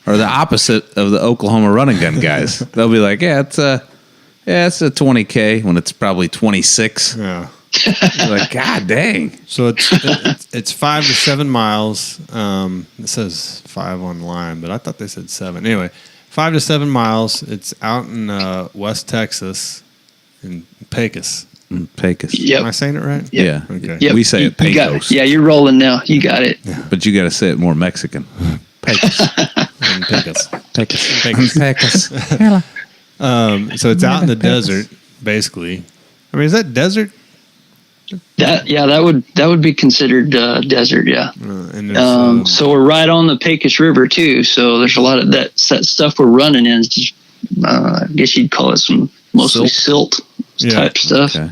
are the opposite of the Oklahoma Run and Gun guys. They'll be like, it's a 20K when it's probably 26. Yeah. Like, God dang. So it's 5 to 7 miles. It says 5 online, but I thought they said 7. Anyway, 5 to 7 miles. It's out in West Texas, in Pecos. Pecos. Yep. Am I saying it right? Yeah. Okay. Yep. We say it You got Pecos. yeah, you're rolling now. You got it. But you got to say it more Mexican. Pecos. In Pecos. Pecos. Pecos. Pecos. So it's out in the desert, basically. I mean, is that desert? That would be considered desert. Yeah. And there's, So we're right on the Pecos River too. So there's a lot of that stuff we're running in. Is just, I guess you'd call it some mostly silt type stuff. Okay.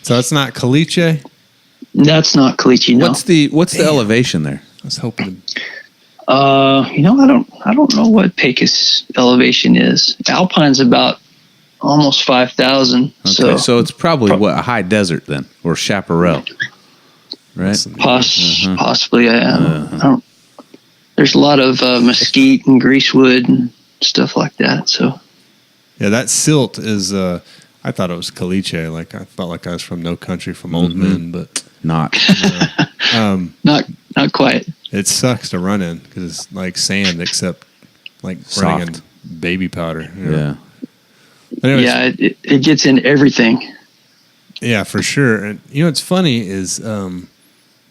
so it's not caliche? That's not Caliche. No. What's the elevation there? I was hoping. I don't know what Pecos elevation is. Alpine's about almost 5,000. Okay, so it's probably a high desert then, or chaparral, right? Possibly. I don't. There's a lot of mesquite and greasewood and stuff like that. So Yeah, that silt is. I thought it was caliche. Like I felt like I was from No Country from Old Men, but Not. not quite. it sucks to run in because it's like sand, except like running Soft. in baby powder. you know. Yeah. But anyways, Yeah, it gets in everything. Yeah, for sure. And you know what's funny is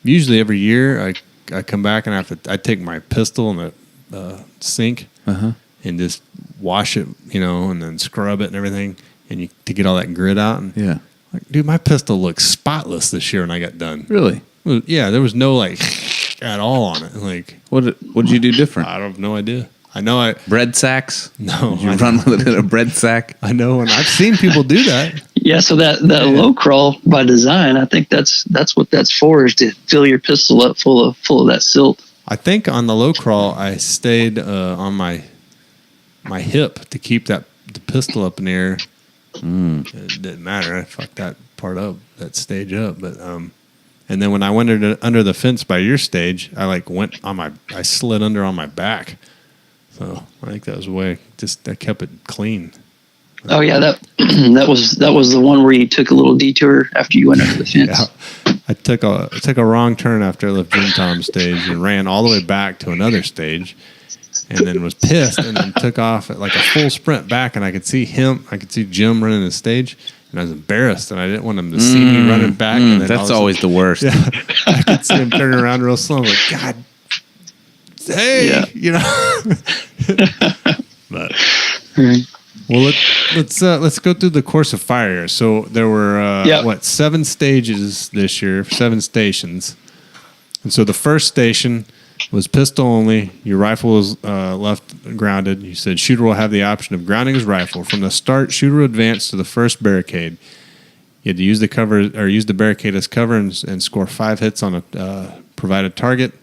usually every year I come back and I take my pistol in the sink and just wash it, and then scrub it and everything, and to get all that grit out. And Yeah. like, dude, my pistol looks spotless this year when I got done. Really? Well, yeah, there was no like at all on it. Like What'd you do different? I have no idea. I know Bread sacks? no. Did you I, run with it in a bread sack? I know, and I've seen people do that. Yeah, so that low crawl by design, I think that's what that's for, is to fill your pistol up full of that silt. I think on the low crawl, I stayed on my hip to keep the pistol up in the air. It didn't matter. I fucked that part up, that stage up. But and then when I went under the fence by your stage, I I slid under on my back. So I think that was the way. I kept it clean. Oh yeah, that that was the one where you took a little detour after you went under the fence. Yeah, I took a wrong turn after I left Jim Tom's stage and ran all the way back to another stage, and then was pissed and then took off at like a full sprint back, and I could see Jim running the stage, and I was embarrassed, and I didn't want him to see me running back. And then That's always the worst. Yeah, I could see him turning around real slow. I'm like, God, hey, But well, let's go through the course of fire. So there were 7 stages this year, 7 stations, and so the first station was pistol only. Your rifle was left grounded. You said shooter will have the option of grounding his rifle from the start. Shooter will advance to the first barricade. You had to use the barricade as cover and score 5 hits on a provided target.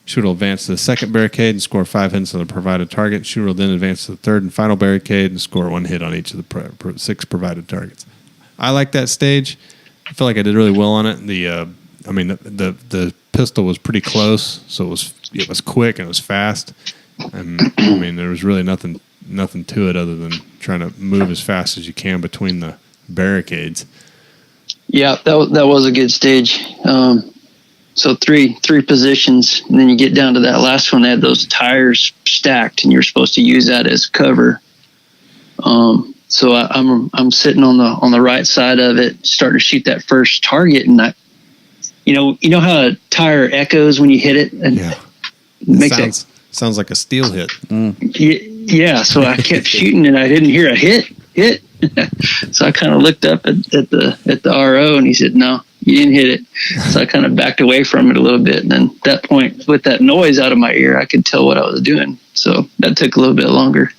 Shooter will advance to the second barricade and score 5 hits on the provided target. Shooter will then advance to the third and final barricade and score 1 hit on each of the 6 provided targets. I like that stage. I feel like I did really well on it. The pistol was pretty close, so it was quick and it was fast. And there was really nothing to it other than trying to move as fast as you can between the barricades. Yeah, that was a good stage. So three positions, and then you get down to that last one. They had those tires stacked, and you're supposed to use that as cover. So I'm sitting on the right side of it, starting to shoot that first target, and you know how a tire echoes when you hit it, and sounds like a steel hit. Yeah. So I kept shooting, and I didn't hear a hit. So I kind of looked up at the RO, and he said, "No, you didn't hit it." So I kind of backed away from it a little bit, and then at that point, with that noise out of my ear, I could tell what I was doing. So that took a little bit longer.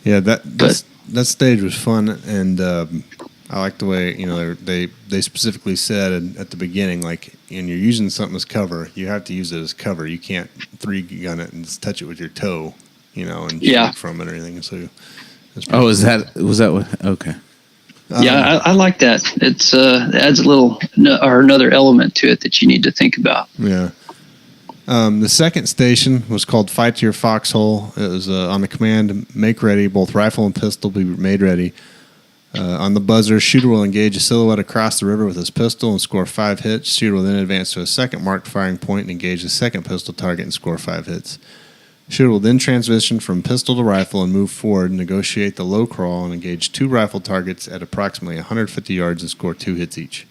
Yeah, that stage was fun, and I like the way they specifically said at the beginning, like, and you're using something as cover, you have to use it as cover. You can't 3-gun it and just touch it with your toe, and shoot from it or anything. So. Was that what? Okay. Yeah, I like that. It adds a little or another element to it that you need to think about. Yeah. The second station was called Fight to Your Foxhole. It was on the command, make ready, both rifle and pistol be made ready. On the buzzer, shooter will engage a silhouette across the river with his pistol and score 5 hits. Shooter will then advance to a second marked firing point and engage the second pistol target and score 5 hits. Shooter will then transition from pistol to rifle and move forward, negotiate the low crawl, and engage 2 rifle targets at approximately 150 yards and score 2 hits each.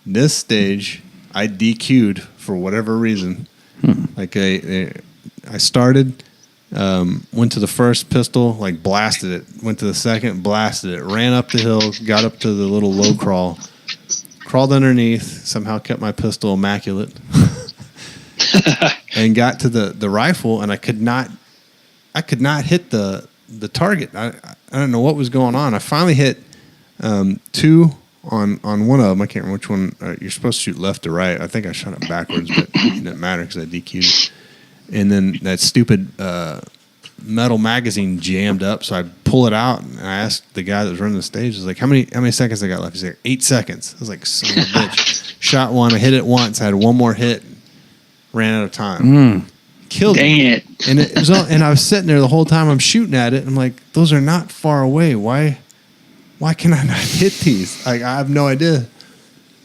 This stage, I DQ'd for whatever reason. Like I started, went to the first pistol, like blasted it. Went to the second, blasted it. Ran up the hill, got up to the little low crawl, crawled underneath, somehow kept my pistol immaculate. And got to the rifle, and I could not hit the target. I don't know what was going on. I finally hit 2 on one of them. I can't remember which one. You're supposed to shoot left to right. I think I shot it backwards, but it didn't matter because I DQ'd it. And then that stupid metal magazine jammed up, so I pull it out, and I asked the guy that was running the stage, I was like, how many seconds I got left? He's like, 8 seconds. I was like, son of a bitch. Shot one, I hit it once, I had one more hit, ran out of time. Killed Dang it. And it was and I was sitting there the whole time I'm shooting at it. I'm like, those are not far away. Why can I not hit these? Like, I have no idea.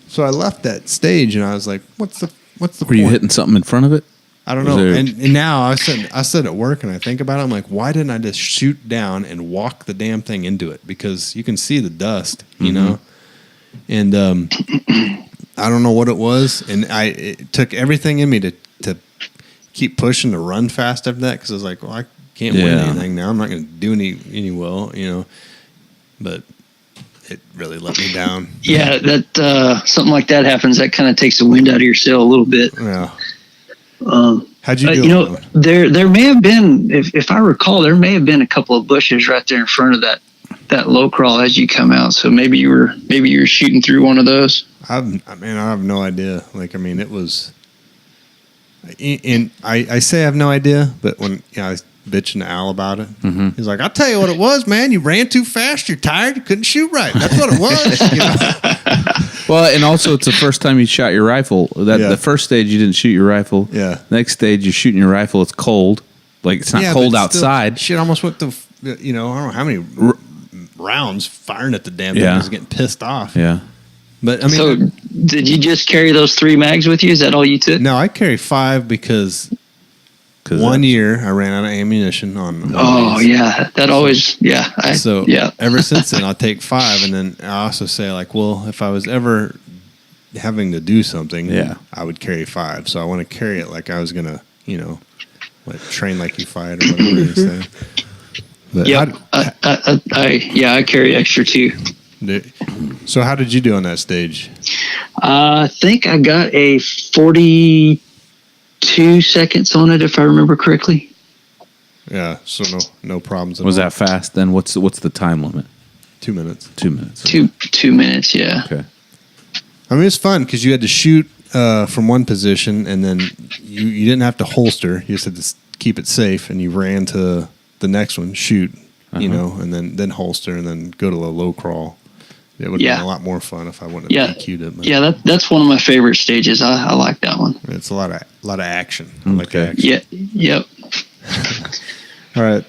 So I left that stage, and I was like, what's the Were point? you hitting something in front of it? I don't know. And now I said at work, and I think about it, I'm like, why didn't I just shoot down and walk the damn thing into it? Because you can see the dust, you know? And I don't know what it was. And it took everything in me to keep pushing to run fast after that, because I was like, well, I can't win anything now. I'm not going to do any well, you know? But it really let me down. Yeah, that something like that happens. That kind of takes the wind out of your sail a little bit. Yeah. How'd you do? You know, there may have been, if I recall, there may have been a couple of bushes right there in front of that low crawl as you come out. So maybe you were shooting through one of those. I have no idea. Like, I mean, it was. And I say I have no idea, but when I was bitching to Al about it, he's like, "I'll tell you what it was, man. You ran too fast. You're tired. You couldn't shoot right. That's what it was." You know? Well, and also it's the first time you shot your rifle. The first stage you didn't shoot your rifle. Yeah. Next stage you're shooting your rifle. It's cold. Like, it's not cold outside. Shit, almost went to I don't know how many rounds firing at the damn thing. I was getting pissed off. Yeah. But I mean, so did you just carry those 3 mags with you? Is that all you took? No, I carry 5 because 1 year I ran out of ammunition on. Oh yeah, that always Ever since then I'll take 5, and then I also say, like, well, if I was ever having to do something, I would carry 5. So I want to carry it like I was gonna, like train like you fight or whatever you say. But I carry extra too. So how did you do on that stage? I think I got a 42 seconds on it, if I remember correctly. Yeah, so no problems at all. Was that fast? Then what's the time limit? 2 minutes. 2 minutes. Two minutes, yeah. Okay. I mean, it's fun because you had to shoot from one position, and then you didn't have to holster. You just had to keep it safe, and you ran to the next one, shoot, and then holster, and then go to the low crawl. It would have been a lot more fun if I wouldn't have DQ'd it. But that's one of my favorite stages. I like that one. It's a lot of action. I like the action. Yeah. Yep. All right.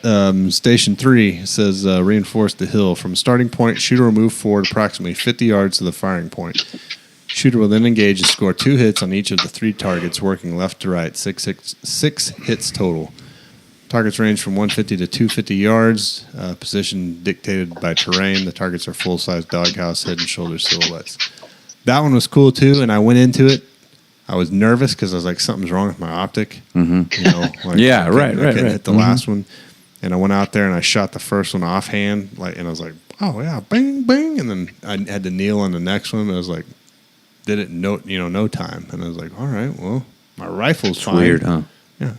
Station 3 says reinforce the hill. From starting point, shooter will move forward approximately 50 yards to the firing point. Shooter will then engage and score 2 hits on each of the 3 targets, working left to right. 6 hits total. Targets range from 150 to 250 yards. Position dictated by terrain. The targets are full-size doghouse, head and shoulder silhouettes. That one was cool too, and I went into it. I was nervous because I was like, something's wrong with my optic. Mm-hmm. Right. I couldn't hit the last one, and I went out there and I shot the first one offhand, and I was like, oh yeah, bang, bang, and then I had to kneel on the next one. And I was like, did it no time, and I was like, all right, well, my rifle's fine. Weird, huh? Yeah,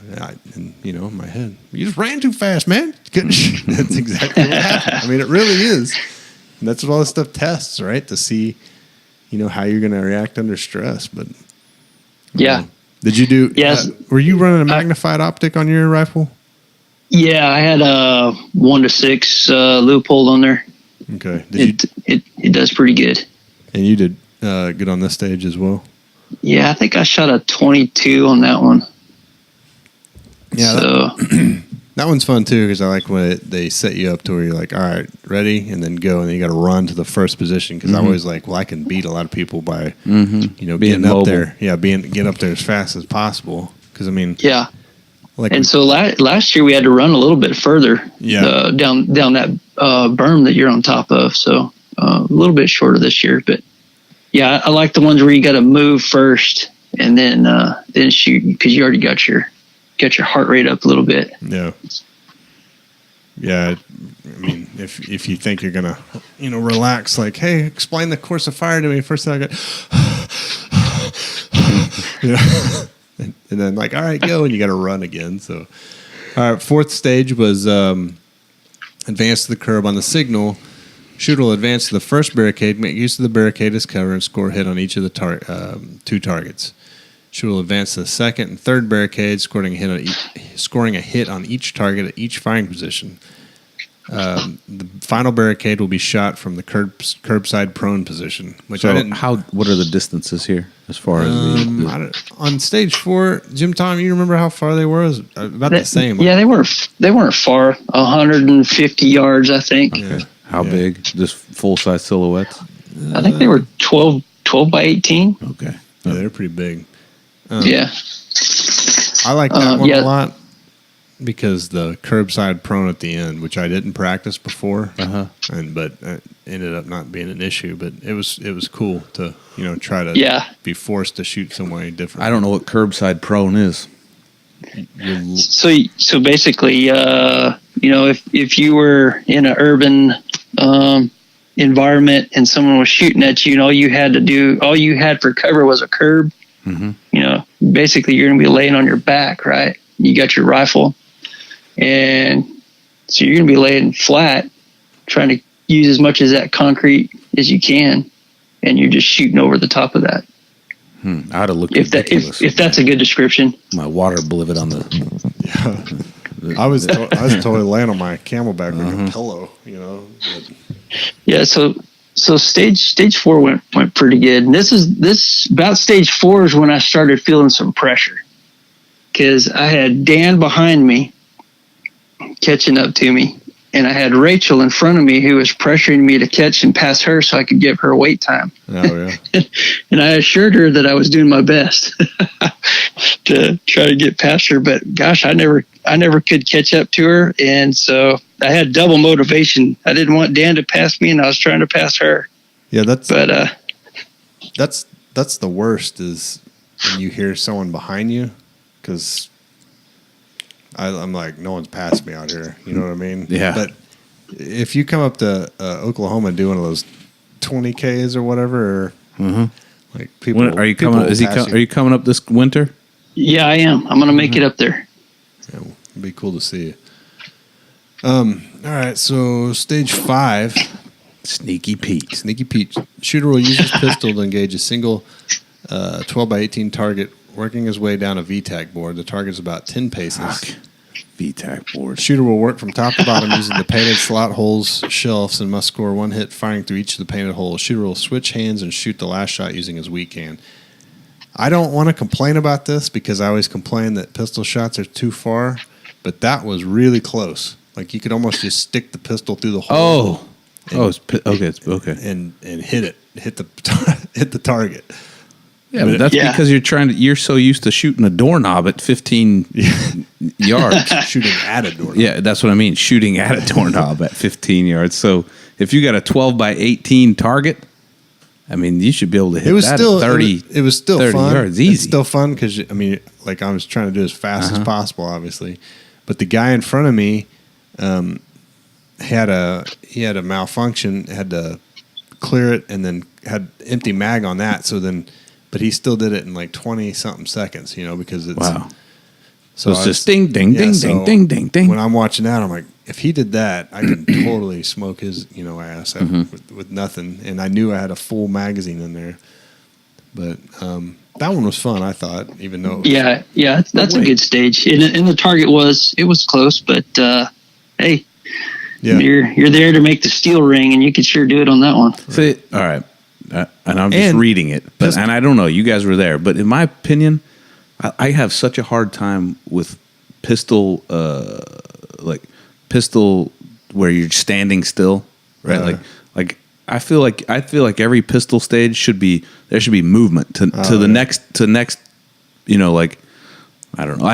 and in my head, you just ran too fast, man. That's exactly what happened. I mean, it really is. And that's what all this stuff tests, right? To see, how you're going to react under stress. But did you do? Yes. Were you running a magnified optic on your rifle? Yeah, I had a 1-6 Leupold on there. Okay. It does pretty good. And you did good on this stage as well. Yeah, I think I shot a 22 on that one. Yeah, that one's fun too because I like when they set you up to where you're like, all right, ready, and then go, and then you got to run to the first position because I always like, well, I can beat a lot of people by, being getting mobile. up there. Yeah, get up there as fast as possible because I mean, Like And so last year we had to run a little bit further down that berm that you're on top of. So a little bit shorter this year. But yeah, I like the ones where you got to move first and then shoot, because you already got your heart rate up a little bit. Yeah. Yeah. I mean, if you think you're going to, relax, like, hey, explain the course of fire to me. First thing I got, and then like, all right, go. And you got to run again. So, all right. Fourth stage was advance to the curb on the signal. Shooter will advance to the first barricade, make use of the barricade as cover, and score a hit on each of the two targets. Shooter will advance to the second and third barricade, scoring a hit on each target at each firing position. The final barricade will be shot from the curbside prone position, which So I didn't. what are the distances here as far as On stage 4, Jim Tom, you remember how far they were? It was about the same. Yeah, they weren't far. 150 yards, I think. Yeah. how big? Just full size silhouettes? I think they were 12 by 18. Okay. Yeah, they're pretty big. Yeah. I like that one yeah. a lot because the curbside prone at the end, which I didn't practice before, but ended up not being an issue. But it was cool to try to be forced to shoot somewhere different. I don't know what curbside prone is. So basically, if you were in an urban environment and someone was shooting at you, and all you had for cover was a curb. Mm-hmm. Basically you're going to be laying on your back, right? You got your rifle, and so you're going to be laying flat, trying to use as much of that concrete as you can, and you're just shooting over the top of that. I'd have looked if that's a good description. My water blivet on the. I was totally laying on my camelback like a pillow, But. Yeah, so stage 4 went pretty good, and this about stage 4 is when I started feeling some pressure, because I had Dan behind me catching up to me, and I had Rachel in front of me who was pressuring me to catch and pass her so I could give her wait time. Oh yeah. And I assured her that I was doing my best to try to get past her, but gosh, I never could catch up to her, and so I had double motivation. I didn't want Dan to pass me, and I was trying to pass her. Yeah, that's the worst is when you hear someone behind you, because I'm like, no one's passed me out here. You know what I mean? Yeah. But if you come up to Oklahoma and do one of those 20Ks or whatever, or like people, Are you coming? Are you coming up this winter? Yeah, I am. I'm going to make it up there. Yeah, it'd be cool to see you. All right, so stage 5. Sneaky Pete. Sneaky Pete. Shooter will use his pistol to engage a single 12 by 18 target, working his way down a VTAC board. The target is about 10 paces. VTAC board. Shooter will work from top to bottom using the painted slot holes, shelves, and must score one hit firing through each of the painted holes. Shooter will switch hands and shoot the last shot using his weak hand. I don't want to complain about this because I always complain that pistol shots are too far, but that was really close. Like you could almost just stick the pistol through the hole. It's okay. And hit the target. Yeah, but that's because you're so used to shooting a doorknob at 15 yards. Shooting at a doorknob. Yeah, that's what I mean. Shooting at a doorknob at 15 yards. So if you got a 12 by 18 target, I mean, you should be able to hit that at 30. It was still 30 fun. yards, easy. It's still fun because I was trying to do as fast as possible, obviously. But the guy in front of me, had a malfunction. Had to clear it and then had empty mag on that. But he still did it in like 20 something seconds. Because it's So it's just ding, ding, ding, ding, ding, ding, ding. When I'm watching that, I'm like, if he did that, I could totally smoke his, ass with nothing. And I knew I had a full magazine in there. But that one was fun, I thought, even though. That's a good stage. And the target was close, but hey, you're there to make the steel ring, and you could sure do it on that one. See, all right, and I'm just reading it, and I don't know. You guys were there, but in my opinion, I have such a hard time with pistol, pistol where you're standing still, right? Like I feel like every pistol stage should be movement to the next, I don't know.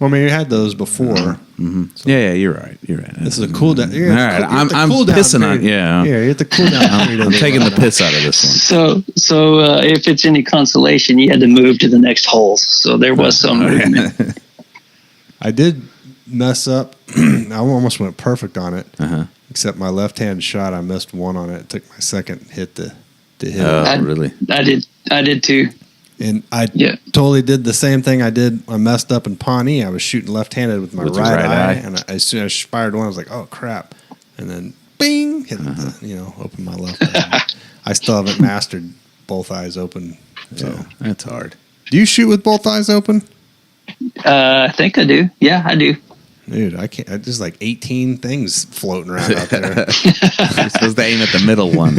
Well, I mean, you had those before. Yeah, you're right. This is a cool down. All right, I'm pissing on. Yeah, you're at the cool down period. I'm taking the piss out of this one. So if it's any consolation, you had to move to the next hole. So there was some movement. I did mess up. I almost went perfect on it, except my left-hand shot. I missed one on it. It took my second hit to hit it. Really? I did too. And I totally did the same thing I did. I messed up in Pawnee. I was shooting left-handed with my right eye, and as soon as I fired one, I was like, "Oh crap!" And then, bing, hit opened my left eye. I still haven't mastered both eyes open. So that's hard. Do you shoot with both eyes open? I think I do. Yeah, I do. Dude, I can't. There's like 18 things floating around out there. You're supposed to aim at the middle one.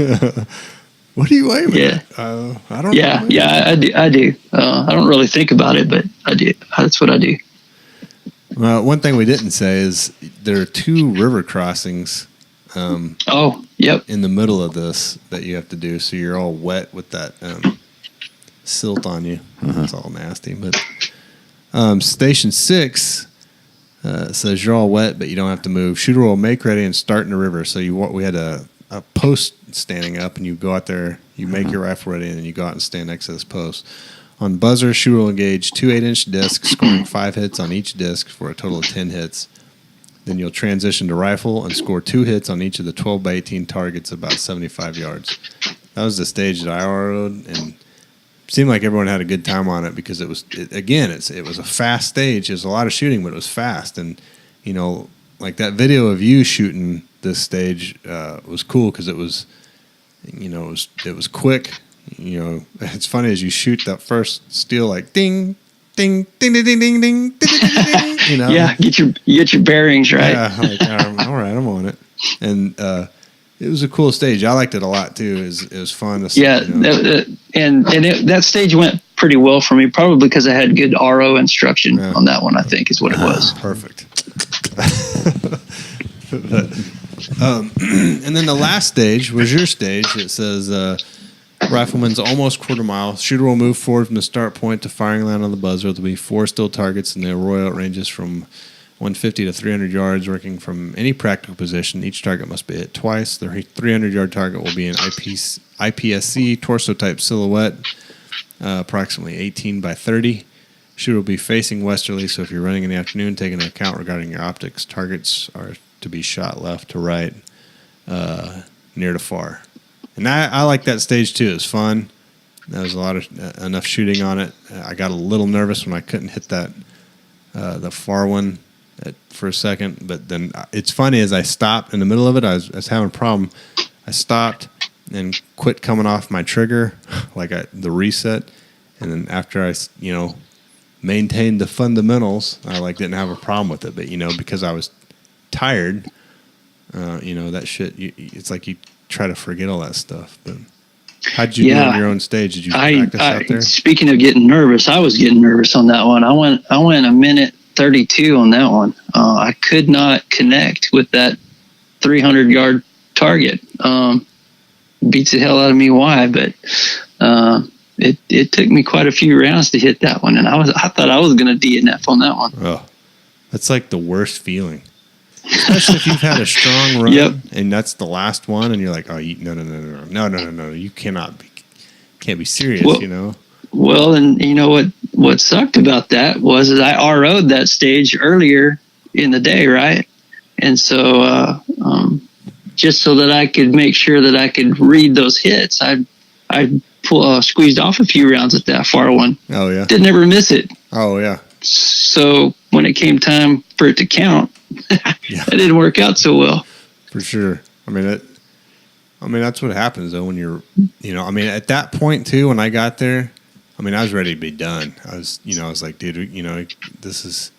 What are you aiming at? I don't know. Yeah, I do. I don't really think about it, but I do. That's what I do. Well, one thing we didn't say is there are 2 river crossings in the middle of this that you have to do, so you're all wet with that silt on you. It's all nasty. But Station 6 says you're all wet, but you don't have to move. Shooter will make ready and start in the river. So we had a post standing up, and you go out there, you make your rifle ready, and then you go out and stand next to this post. On buzzer, shooter will engage 2 8-inch discs, scoring 5 hits on each disc for a total of 10 hits. Then you'll transition to rifle and score 2 hits on each of the 12 by 18 targets about 75 yards. That was the stage that I rode, and it seemed like everyone had a good time on it because it was a fast stage. There's a lot of shooting, but it was fast. And, like that video of you shooting this stage was cool because it was quick. It's funny as you shoot that first steel, like ding, ding, ding, ding, ding, ding, ding, ding, ding, ding. Yeah, get your bearings right. Yeah, like, all right, I'm on it. And it was a cool stage. I liked it a lot too. It was fun. That stage went pretty well for me, probably because I had good RO instruction on that one. I think is what it was. Perfect. And then the last stage was your stage. It says rifleman's almost quarter mile. Shooter will move forward from the start point to firing line on the buzzer. There'll be 4 still targets, and the arroyo ranges from 150 to 300 yards, working from any practical position. Each target must be hit twice. The 300-yard target will be an IPSC torso-type silhouette, approximately 18 by 30. Shooter will be facing westerly, so if you're running in the afternoon, take into account regarding your optics. Targets are to be shot left to right, near to far. And I like that stage too. It was fun. There was enough shooting on it. I got a little nervous when I couldn't hit that the far one for a second. But then it's funny, as I stopped in the middle of it, I was having a problem. I stopped and quit coming off my trigger, the reset. And then after I, maintained the fundamentals, I didn't have a problem with it. But because I was tired, that shit. It's like you try to forget all that stuff. But how'd you do on your own stage? Did you practice out there? Speaking of getting nervous, I was getting nervous on that one. I went a minute 32 on that one. I could not connect with that 300-yard target. Beats the hell out of me why, but it took me quite a few rounds to hit that one, and I thought I was going to DNF on that one. Oh, that's like the worst feeling. Especially if you've had a strong run and that's the last one, and you're like, oh, no, you can't be serious, Well, and what sucked about that was I RO'd that stage earlier in the day, right? And so just so that I could make sure that I could read those hits, I squeezed off a few rounds at that far one. Oh yeah, didn't ever miss it. Oh yeah. So when it came time for it to count, that didn't work out so well. For sure. I mean, that's what happens though when you're, at that point too. When I got there, I was ready to be done. I was like, dude, this is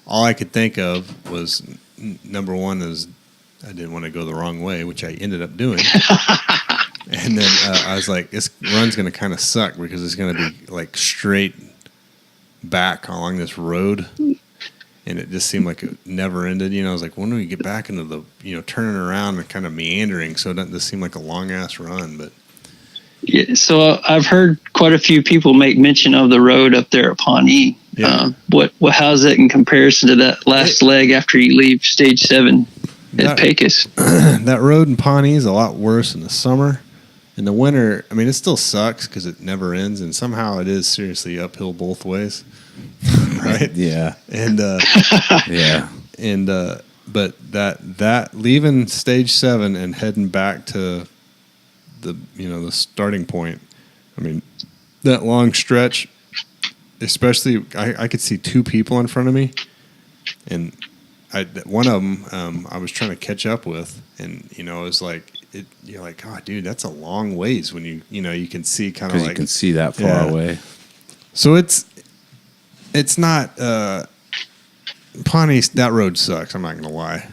all I could think of was number one is I didn't want to go the wrong way, which I ended up doing. And then I was like, this run's going to kind of suck because it's going to be like straight back along this road. And it just seemed like it never ended. I was like, when do we get back into the, turning around and kind of meandering so it doesn't just seem like a long-ass run. But yeah, so I've heard quite a few people make mention of the road up there at Pawnee. Yeah. How's that in comparison to that last leg after you leave stage 7 at Pecos? That road in Pawnee is a lot worse in the summer. In the winter, I mean, it still sucks because it never ends, and somehow it is seriously uphill both ways, right? Yeah. And Yeah. and but that leaving stage 7 and heading back to the starting point. I mean, that long stretch, especially I could see 2 people in front of me, and one of them I was trying to catch up with, and it was like you're like, oh, dude, that's a long ways when you can see kind of like You can see that far away. So it's not Pawnee. That road sucks. I'm not gonna lie,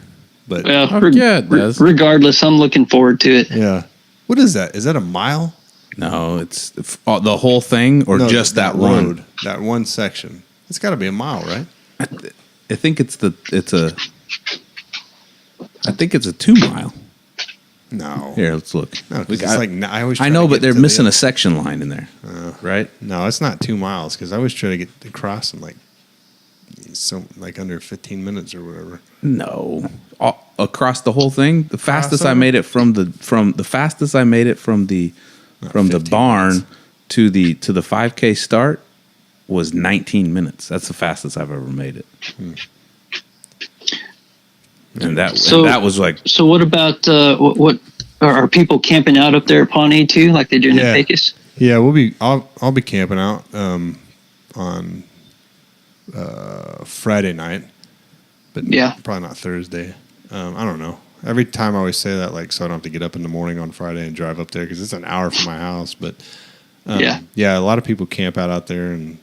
but Well, it does. regardless, I'm looking forward to it. yeah. What is that? Is that a mile? No, it's the whole thing, or No, just that road, one. that one section. It's got to be a mile, right? I think it's a 2 mile. No. Here, let's look. No, 'cause it's like I always. I try know, to but get they're to missing the a section line in there, right? No, it's not 2 miles because I always try to get across in like under 15 minutes or whatever. No, across the whole thing. The fastest I Crossover? made it from the 15 barn minutes. to the 5K start was 19 minutes. That's the fastest I've ever made it. And that was like, So what about what are people camping out up there at Pawnee too, like they're doing Yeah. at Pecos? Yeah, I'll be camping out on Friday night, but Yeah. probably not Thursday. I don't know. Every time I always say that, like, so I don't have to get up in the morning on Friday and drive up there because it's an hour from my house. But Yeah. a lot of people camp out there and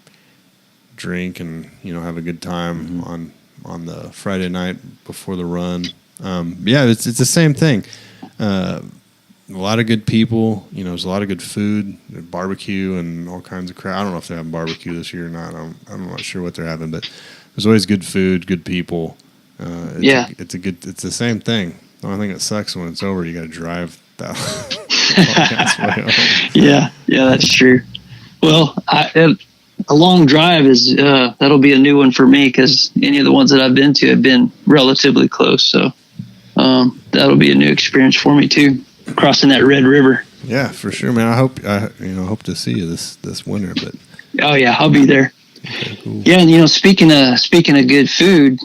drink and have a good time on the Friday night before the run. It's the same thing. A lot of good people. There's a lot of good food, barbecue, and all kinds of crap. I don't know if they're having barbecue this year or not. I'm not sure what they're having, but there's always good food, good people. It's it's the same thing. The only thing that sucks when it's over, you got to drive that. Yeah, that's true. Well, a long drive is that'll be a new one for me because any of the ones that I've been to have been relatively close. So that'll be a new experience for me too, crossing that Red River. Yeah, for sure, man. I hope to see you this winter. But Oh yeah, I'll be there. okay, cool. Yeah, and speaking of good food,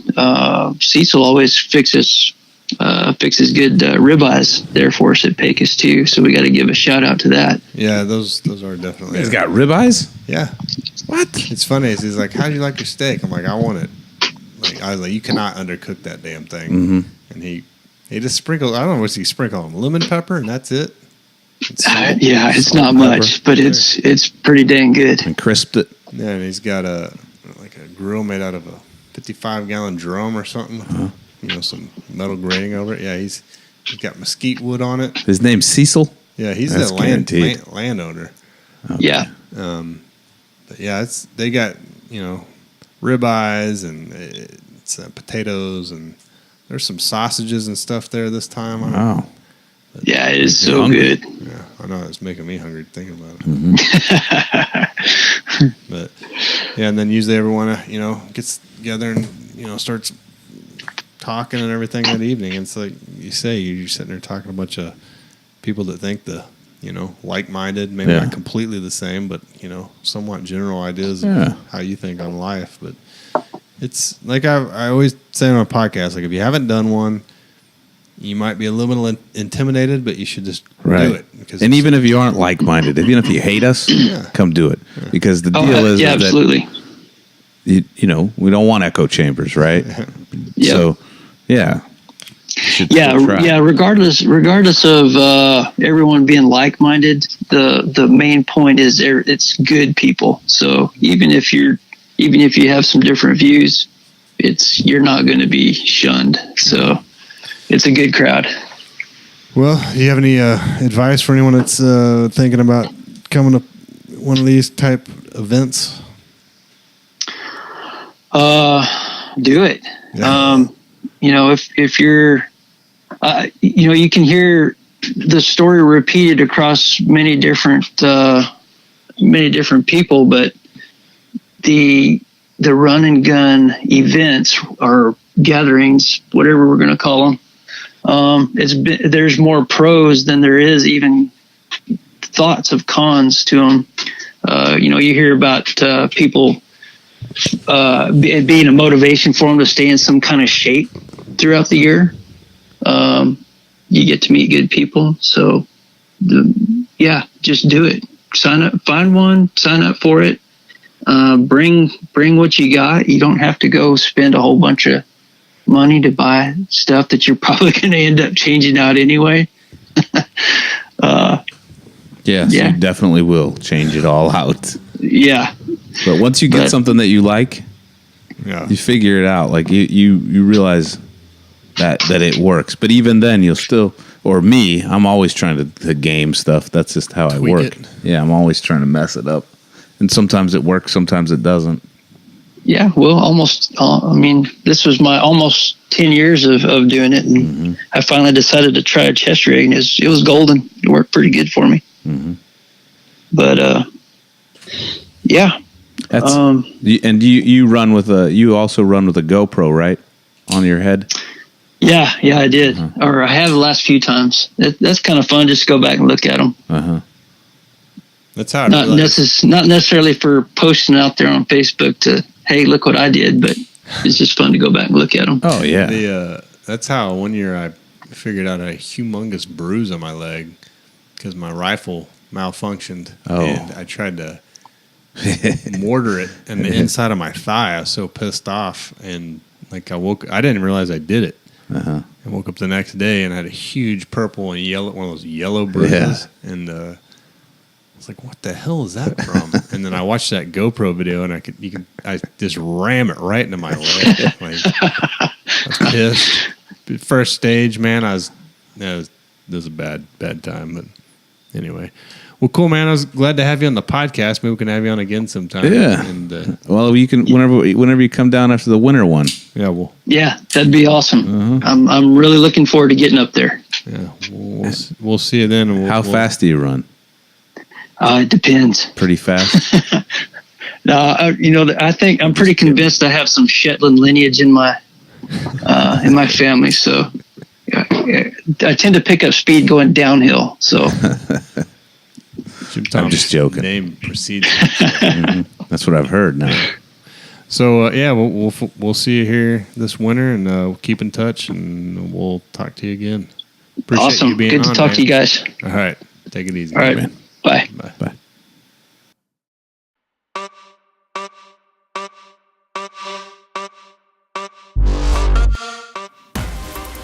Cecil always fixes good ribeyes there for us at Pecos too. So we got to give a shout out to that. Yeah, those are definitely. he's got ribeyes. Yeah. What? It's funny. He's like, "How do you like your steak?" I'm like, "I want it." Like I was like, "You cannot undercook that damn thing." Mm-hmm. And he just sprinkled. I don't know what's he sprinkle on, lemon pepper, and that's it. Yeah, it's not much, but it's pretty dang good. And crisped it. Yeah, and he's got a grill made out of a 55-gallon drum or something. Some metal grating over it. Yeah, he's got mesquite wood on it. His name's Cecil. Yeah, he's That's the guaranteed. landowner. Yeah. But yeah, they got ribeyes and it's potatoes and there's some sausages and stuff there this time. Wow. Yeah, it is You're so hungry. good. Yeah, I know it's making me hungry thinking about it. Mm-hmm. But yeah, and then usually everyone gets together and starts talking and everything that evening. And it's like you say, you're sitting there talking to a bunch of people that think like-minded, maybe Yeah. not completely the same, but somewhat general ideas Yeah. of how you think on life. But it's like I always say on a podcast, like if you haven't done one, you might be a little intimidated, but you should just do it. Because And even if you aren't like-minded, even if you hate us, come do it. Because the deal is that absolutely. we don't want echo chambers, right? Yeah. So, yeah. You should try. Regardless of everyone being like-minded, the main point is it's good people. So even if you have some different views, you're not going to be shunned. So it's a good crowd. Well, do you have any advice for anyone that's thinking about coming to one of these type events? Do it. Yeah. If you're, you can hear the story repeated across many different people, but the the run and gun events or gatherings, whatever we're going to call them, there's more pros than there is even thoughts of cons to them. You hear about people it being a motivation for them to stay in some kind of shape throughout the year. You get to meet good people. So, just do it. Sign up, find one, sign up for it. Bring what you got. You don't have to go spend a whole bunch of money to buy stuff that you're probably going to end up changing out anyway. You definitely will change it all out. Yeah. But once you get something that you like, you figure it out. Like you realize that it works. But even then, you'll still, or me, I'm always trying to game stuff. That's just how I work. Yeah, I'm always trying to mess it up. And sometimes it works, sometimes it doesn't. Yeah, well, this was my almost 10 years of doing it. And I finally decided to try a chest rig, and it was golden. It worked pretty good for me. But, yeah. That's, and you run with you also run with a GoPro, right? On your head? Yeah, I did. Or I have the last few times. That's kind of fun, just to go back and look at them. That's how not necessarily for posting out there on Facebook to, hey, look what I did, but it's just fun to go back and look at them. Oh, yeah. That's how one year I figured out a humongous bruise on my leg because my rifle malfunctioned. And I tried to mortar it in the inside of my thigh. I was so pissed off. And I didn't realize I did it. I woke up the next day and had a huge purple and yellow, one of those yellow bruises. And I was like, what the hell is that from? And then I watched that GoPro video and I just ram it right into my leg. I was pissed. First stage, man, it was a bad time. But anyway. Well, cool, man. I was glad to have you on the podcast. Maybe we can have you on again sometime. Yeah. And, well, you can whenever you come down after the winter one. Yeah, yeah, that'd be awesome. I'm really looking forward to getting up there. Yeah, we'll see you then. How fast do you run? It depends. Pretty fast. No, I think I'm pretty convinced I have some Shetland lineage in my family. So I tend to pick up speed going downhill. So. I'm just joking. Name precedes. That's what I've heard now. So we'll see you here this winter, and we'll keep in touch, and we'll talk to you again. Appreciate awesome. You being Good to on, talk man. to you guys. All right, take it easy. All right, man. Bye. Bye.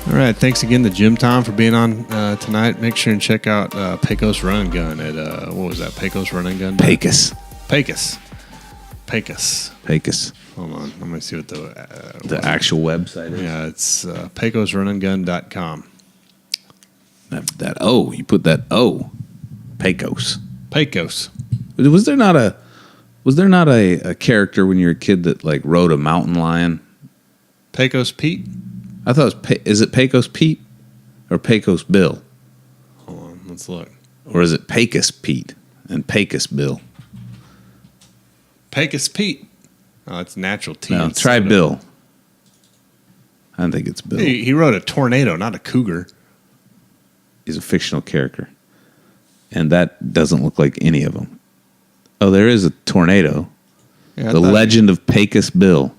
All right, thanks again to Jim Tom for being on tonight. Make sure and check out Pecos Run Gun at what was that? Pecos Run Gun. Pecos. Hold on, let me see what the actual website is. Yeah, it's PecosRunNgun.com. That O, you put that O, Pecos. Pecos. Was there not a character when you were a kid that like rode a mountain lion? Pecos Pete. I thought it was is it Pecos Pete or Pecos Bill? Hold on, let's look. Or is it Pecos Pete and Pecos Bill? Pecos Pete. Oh, it's natural tea. No, try Bill. I don't think it's Bill. He rode a tornado, not a cougar. He's a fictional character. And that doesn't look like any of them. Oh, there is a tornado. Yeah, the Legend of Pecos Bill.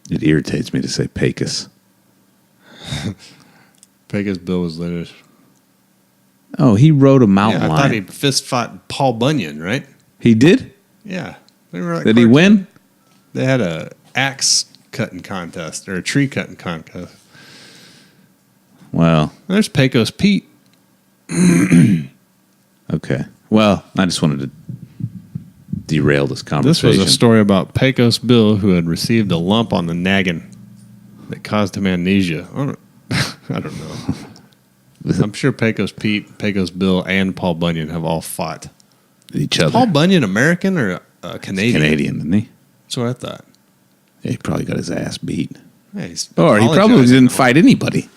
It irritates me to say Pecos. Pecos Bill was later. Oh, he rode a mountain lion. I thought he fist fought Paul Bunyan, right? He did? Yeah. They were like did he win? They had a axe cutting contest or a tree cutting contest. Well, there's Pecos Pete. Okay. Well, I just wanted to derail this conversation. This was a story about Pecos Bill who had received a lump on the naggin that caused him amnesia. I don't know. I'm sure Pecos Pete, Pecos Bill, and Paul Bunyan have all fought each other. Paul Bunyan American or Canadian? He's Canadian, isn't he? That's what I thought. Yeah, he probably got his ass beat. Yeah, or he probably didn't fight anybody.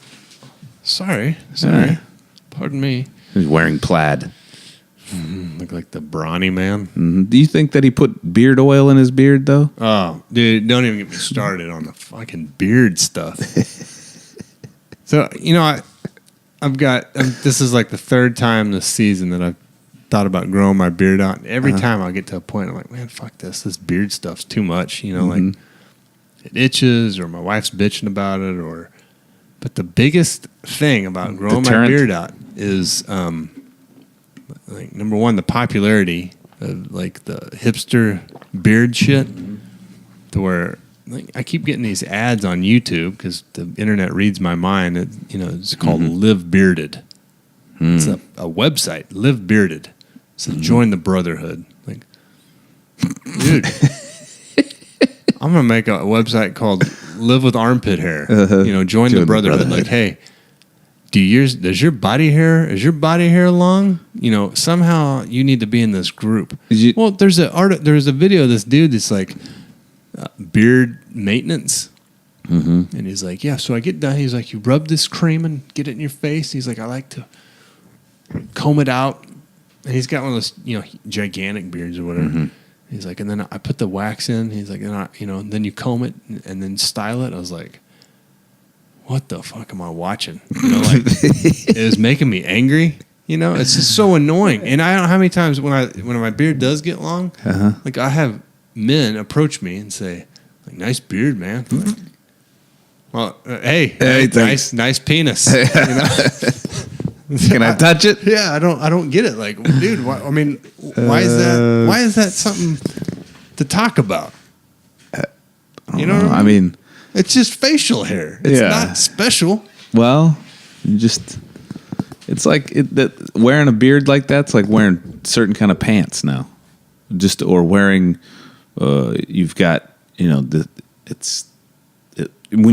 Sorry. Pardon me. He's wearing plaid. Look like the brawny man. Do you think that he put beard oil in his beard, though? Oh, dude, don't even get me started on the fucking beard stuff. So, I've got, this is like the third time this season that I've thought about growing my beard out. And every time I'll get to a point, I'm like, man, fuck this. This beard stuff's too much. Like it itches or my wife's bitching about it. But the biggest thing about growing my beard out is, like, number one, the popularity of like the hipster beard shit to where, like, I keep getting these ads on YouTube because the internet reads my mind. It's called Live Bearded. It's a website, Live Bearded. So join the brotherhood. Like, dude, I'm gonna make a website called Live with Armpit Hair. Join the brotherhood. Like, hey, is your body hair long? Somehow you need to be in this group. Well, there's a video of this dude that's like, beard maintenance, and he's like, yeah, so I get done, he's like, you rub this cream and get it in your face. He's like, I like to comb it out, and he's got one of those gigantic beards or whatever. He's like, and then I put the wax in. He's like, and then you comb it and then style it. I was like, what the fuck am I watching? Like, it was making me angry. It's just so annoying. And I don't know how many times when my beard does get long, like, I have men approach me and say, like, nice beard, man. Like, well, hey, nice penis. Can I touch it? Yeah, I don't get it. Like, dude, why is that? Why is that something to talk about? You know what I mean? It's just facial hair. It's not special. Well, it's like that wearing a beard like that's like wearing certain kind of pants now, or wearing. You've got, when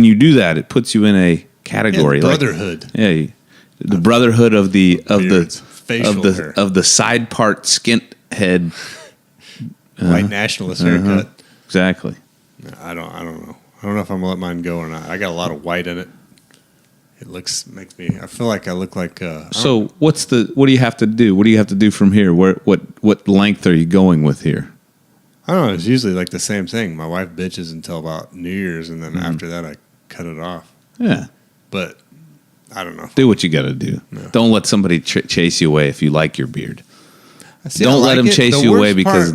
you do that, it puts you in a category, brotherhood. Like, the brotherhood of the side part skint head, white nationalist haircut. Exactly. I don't know. I don't know if I'm gonna let mine go or not. I got a lot of white in it. It makes me. I feel like I look like. So what do you have to do? What do you have to do from here? What length are you going with here? I don't know. It's usually like the same thing. My wife bitches until about New Year's, and then after that, I cut it off. Yeah. But I don't know. Do what you got to do. No. Don't let somebody chase you away if you like your beard. Don't let them chase you away because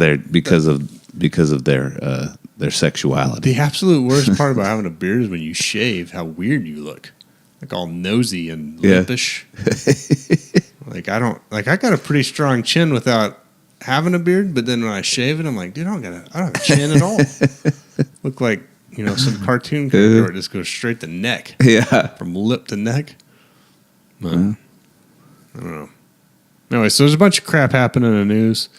of their sexuality. The absolute worst part about having a beard is when you shave, how weird you look. Like all nosy and limpish. I got a pretty strong chin without having a beard, but then when I shave it, I'm like, dude, I don't have a chin at all. Look like, some cartoon character where it just goes straight to neck. Yeah. From lip to neck. I don't know. Anyway, so there's a bunch of crap happening in the news.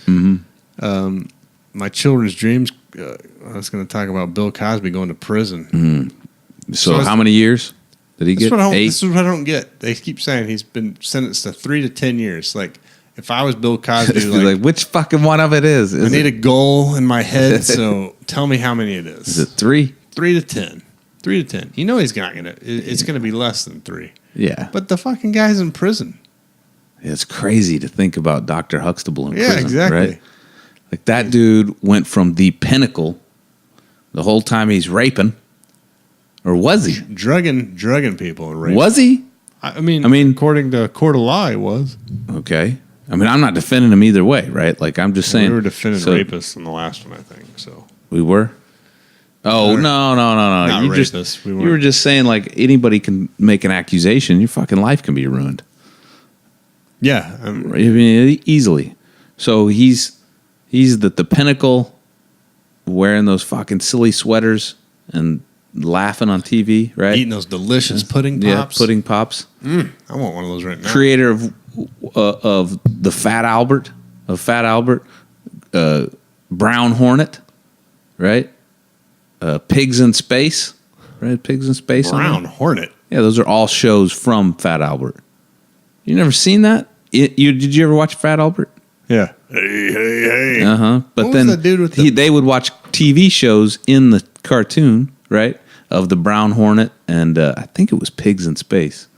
My children's dreams, I was going to talk about Bill Cosby going to prison. So how many years did he get? 8? This is what I don't get. They keep saying he's been sentenced to 3 to 10 years. Like, if I was Bill Cosby, like which fucking one of it is? I need a goal in my head, so tell me how many it is. Is it 3? 3 to 10. 3 to 10. He's not going to. It's going to be less than 3. Yeah. But the fucking guy's in prison. It's crazy to think about Dr. Huxtable in prison. Yeah, exactly. Right? Like, that dude went from the pinnacle the whole time he's raping. Or was he? Drugging people and raping. Was he? I mean, according to court of law, he was. Okay. I mean, I'm not defending him either way, right? Like, I'm just saying. We were defending rapists in the last one, I think. So we were? Oh, no. Not you rapists. You were just saying, like, anybody can make an accusation. Your fucking life can be ruined. Yeah. I mean, easily. So he's the pinnacle, wearing those fucking silly sweaters and laughing on TV, right? Eating those delicious pudding pops. Yeah, pudding pops. I want one of those right now. Creator of the Fat Albert, Brown Hornet, right? Pigs in Space, right? Pigs in Space. Brown Hornet. Yeah, those are all shows from Fat Albert. You never seen that? Did you ever watch Fat Albert? Yeah. Hey. But what then was that dude with they would watch TV shows in the cartoon, right? Of the Brown Hornet and I think it was Pigs in Space.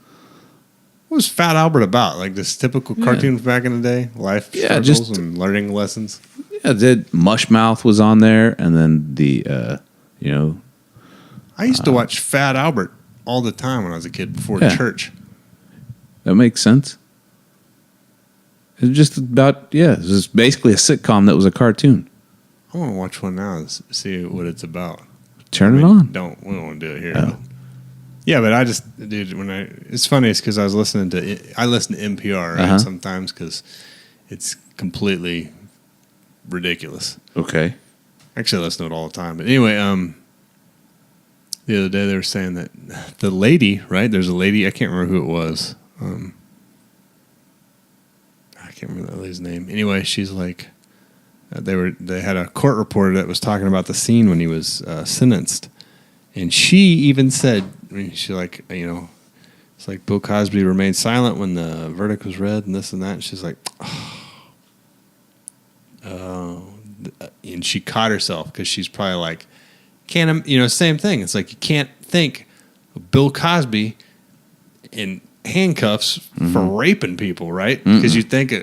What was Fat Albert about? Like this typical cartoon from back in the day? Life struggles and learning lessons? Yeah, Mushmouth was on there, and then the, I used to watch Fat Albert all the time when I was a kid before church. That makes sense. It's just about, it's just basically a sitcom that was a cartoon. I want to watch one now and see what it's about. Turn it on. We don't want to do it here. Oh. Yeah, but I just, dude, it's funny because I listen to NPR right, sometimes because it's completely ridiculous. Okay. Actually, I listen to it all the time. But anyway, the other day they were saying that the lady, right? There's a lady, I can't remember who it was. I can't remember that lady's name. Anyway, she's like, they had a court reporter that was talking about the scene when he was sentenced, and she even said, she like, it's like Bill Cosby remained silent when the verdict was read and this and that. And she's like, and she caught herself because she's probably like, same thing. It's like you can't think of Bill Cosby in handcuffs for raping people, right? Because you think,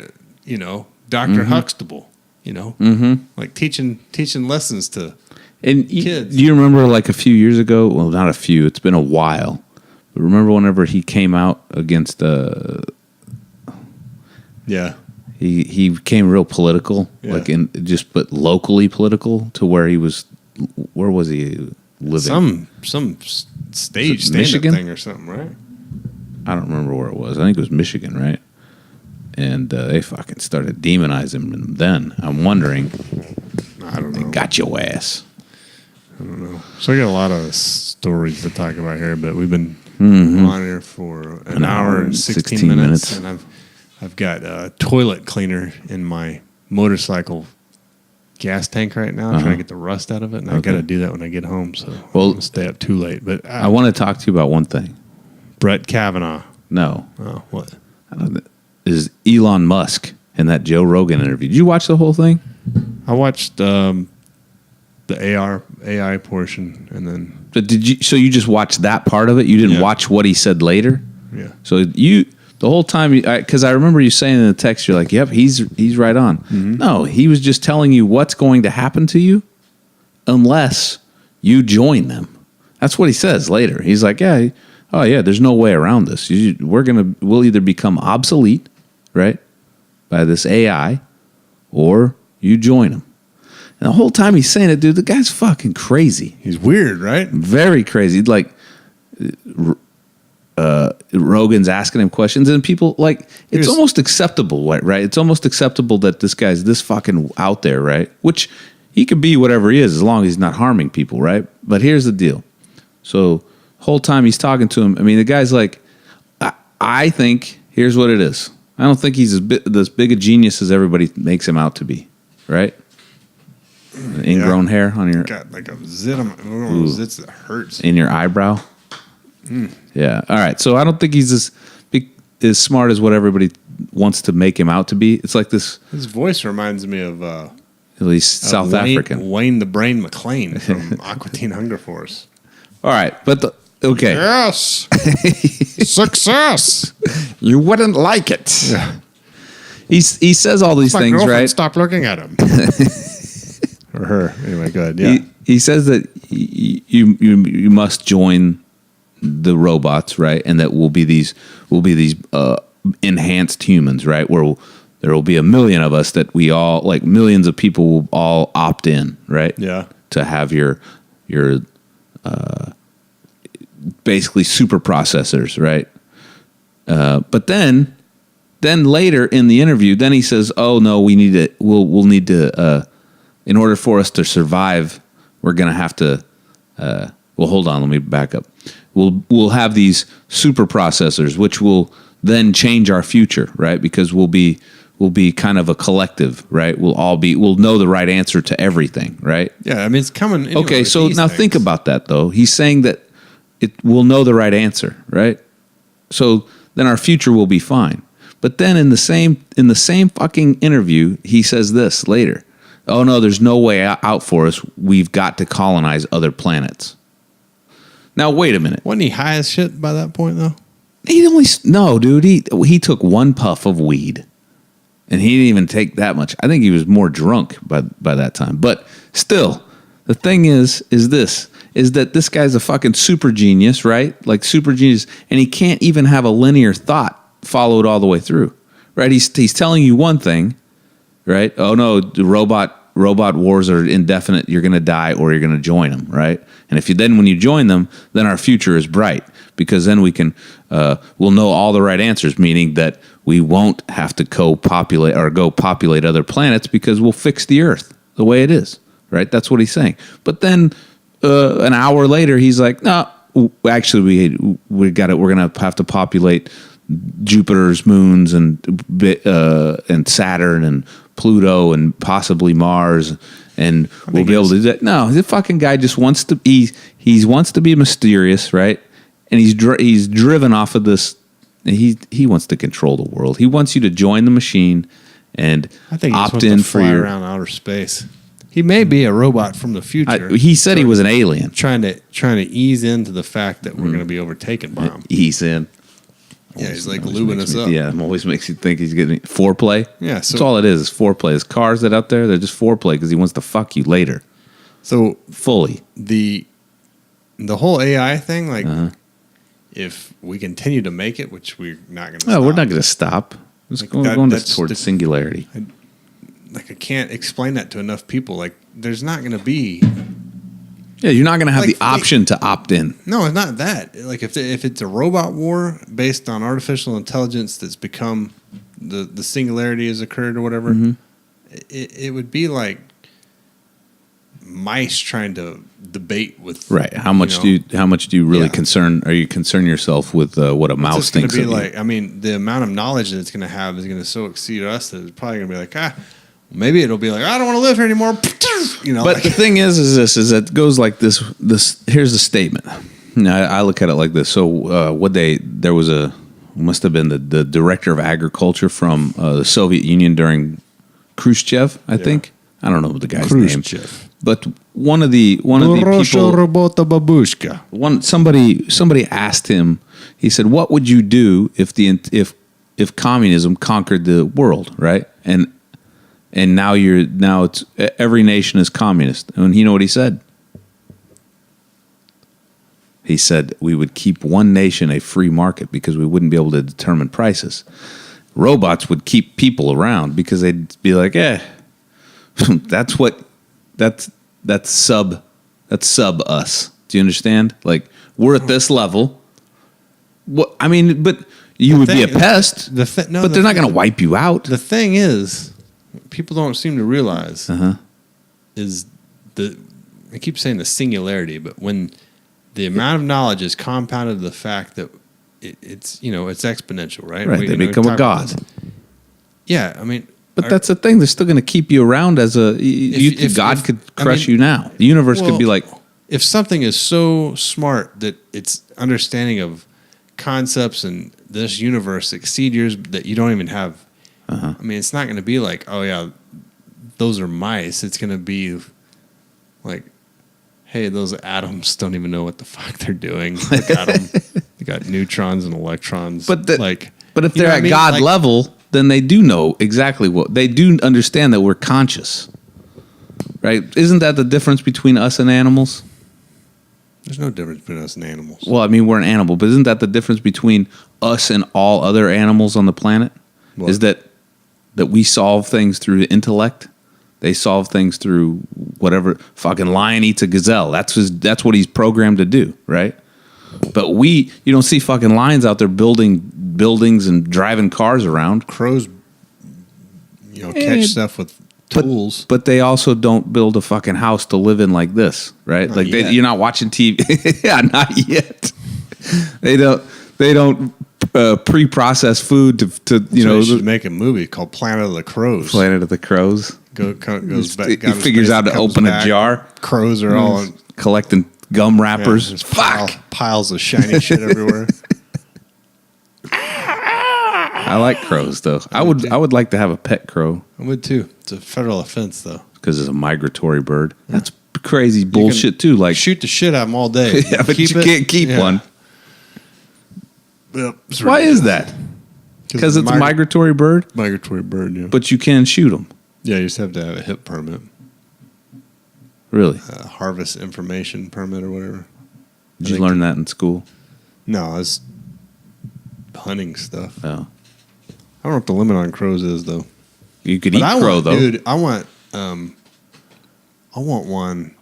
Dr. Huxtable, like teaching lessons to kids. Do you remember like a few years ago? Well, not a few. It's been a while. But remember whenever he came out against he became real political, but locally political to where he was. Where was he living? Some stage stand-up Michigan thing or something, right? I don't remember where it was. I think it was Michigan, right? And they fucking started demonizing him. Then I'm wondering. I don't know. Got your ass. I don't know. So I got a lot of stories to talk about here, but we've been on here for an hour and 16 minutes, and I've got a toilet cleaner in my motorcycle gas tank right now, trying to get the rust out of it, and I got to do that when I get home. So I'm gonna stay up too late. But I want to talk to you about one thing. Brett Kavanaugh. No. Oh, what? Is Elon Musk in that Joe Rogan interview? Did you watch the whole thing? I watched the AI portion, and then. But so you just watched that part of it? You didn't watch what he said later? Yeah. So the whole time, because I remember you saying in the text, you're like, "Yep, he's right on." Mm-hmm. No, he was just telling you what's going to happen to you unless you join them. That's what he says later. He's like, "Yeah, there's no way around this. We'll either become obsolete, right, by this AI, or you join them." And the whole time he's saying it, dude, the guy's fucking crazy. He's weird, right? Very crazy. Like, Rogan's asking him questions, and people, like, it's almost acceptable, right? It's almost acceptable that this guy's this fucking out there, right? Which he could be whatever he is as long as he's not harming people, right? But here's the deal. So, whole time he's talking to him, I mean, the guy's like, I think, here's what it is. I don't think he's as big a genius as everybody makes him out to be, right? Ingrown hair on your... Got like a zit on my... zits that hurts. In your eyebrow? Yeah. All right. So I don't think he's as smart as what everybody wants to make him out to be. It's like this... His voice reminds me of... at least South African. Wayne the Brain McLean from Aqua Teen Hunger Force. All right. But okay. Yes. Success. You wouldn't like it. Yeah. He says all these things, right? Stop looking at him. Or her. Anyway, go ahead. Yeah. He says that you must join the robots, right? And that we'll be these enhanced humans, right? Where there will be 1 million of us that we all, like millions of people will all opt in, right? Yeah. To have your basically super processors, right? But then later in the interview, then he says, "Oh no, we'll need to in order for us to survive, we're going to have to well, hold on, let me back up. We'll have these super processors which will then change our future, right? Because we'll be kind of a collective, right? We'll know the right answer to everything, right?" Yeah, I mean, it's coming anyway. Okay, so now think about that though. He's saying that we'll know the right answer, right? So then our future will be fine. But then in the same fucking interview, he says this later. "Oh no, there's no way out for us. We've got to colonize other planets." Now wait a minute. Wasn't he high as shit by that point though? No, dude. He took one puff of weed, and he didn't even take that much. I think he was more drunk by that time. But still, the thing is that this guy's a fucking super genius, right? Like super genius, and he can't even have a linear thought followed all the way through, right? He's telling you one thing, right? Oh no, the robot wars are indefinite. You're going to die or you're going to join them, right? And when you join them, then our future is bright because then we can we'll know all the right answers, meaning that we won't have to co-populate or go populate other planets because we'll fix the Earth the way it is, right? That's what he's saying. But then an hour later, he's like, no, actually we're going to have to populate Jupiter's moons and Saturn and Pluto and possibly Mars, and we'll be able to do that. No, the fucking guy just wants to he wants to be mysterious, right? And he's driven off of this. He wants to control the world. He wants you to join the machine and I think opt in for your around outer space. He may be a robot from the future. He said he was an alien, trying to ease into the fact that we're going to be overtaken by him. Ease in. Yeah, he's like lubing us up. Yeah, always makes you think he's getting foreplay. Yeah, that's all it is foreplay. There's cars that out there, they're just foreplay because he wants to fuck you later. So fully the whole AI thing, like if we continue to make it, which we're not going to. No, we're not going to stop. It's going towards singularity. I can't explain that to enough people. Like, there's not going to be. Yeah, you're not going to have the option to opt in. No, it's not that. Like, if it's a robot war based on artificial intelligence that's become the singularity has occurred or whatever, it would be like mice trying to debate with right. How much do you really concern yourself with what a mouse thinks? It's going to be like, I mean, the amount of knowledge that it's going to have is going to so exceed us that it's probably going to be like maybe it'll be like, I don't want to live here anymore. But the thing is that it goes like this. Here's the statement. I look at it like this. So there must have been the director of agriculture from the Soviet Union during Khrushchev, I think. I don't know the guy's name. But one of the people, somebody asked him. He said, "What would you do if communism conquered the world?" Right? And now it's every nation is communist. And you know what he said? He said we would keep one nation a free market because we wouldn't be able to determine prices. Robots would keep people around because they'd be like, that's sub us. Do you understand? Like, we're at this level. What I mean, but you would be a pest. But they're not going to wipe you out. The thing is, people don't seem to realize is I keep saying the singularity, but when the amount of knowledge is compounded to the fact that it's exponential, right? Right, they become a god. Yeah, I mean, but that's the thing. They're still going to keep you around as if God could crush you now. The universe could be like, if something is so smart that its understanding of concepts and this universe exceed yours that you don't even have. I mean, it's not going to be like, oh yeah, those are mice. It's going to be like, hey, those atoms don't even know what the fuck they're doing. Look at them. They got neutrons and electrons. But if they're at God level, then they do know exactly what they do. Understand that we're conscious, right? Isn't that the difference between us and animals? There's no difference between us and animals. Well, I mean, we're an animal, but isn't that the difference between us and all other animals on the planet? What? Is that we solve things through intellect? They solve things through whatever. Fucking lion eats a gazelle. That's what he's programmed to do, right? But you don't see fucking lions out there building buildings and driving cars around. Crows, catch stuff with tools. But they also don't build a fucking house to live in like this, right? Not yet. You're not watching TV. Yeah, not yet. They don't pre-process food to They should make a movie called Planet of the Crows. Planet of the Crows. Goes back. He figures out to open a jar. Crows are all collecting gum wrappers. There's piles of shiny shit everywhere. I like crows though. I would like to have a pet crow. I would too. It's a federal offense though. Because it's a migratory bird. That's crazy bullshit too. Like shoot the shit out of them all day. Yeah, but you can't keep one. Yep, it's Why is ridiculous. that? Because it's a migratory bird, Migratory bird, yeah. but you can shoot them. Yeah, you just have to have a HIP permit. Really? Harvest information permit or whatever. Did you learn that in school? No, it's hunting stuff. Oh. I don't know what the limit on crows is, though. You could But eat crow, though. Dude, I want one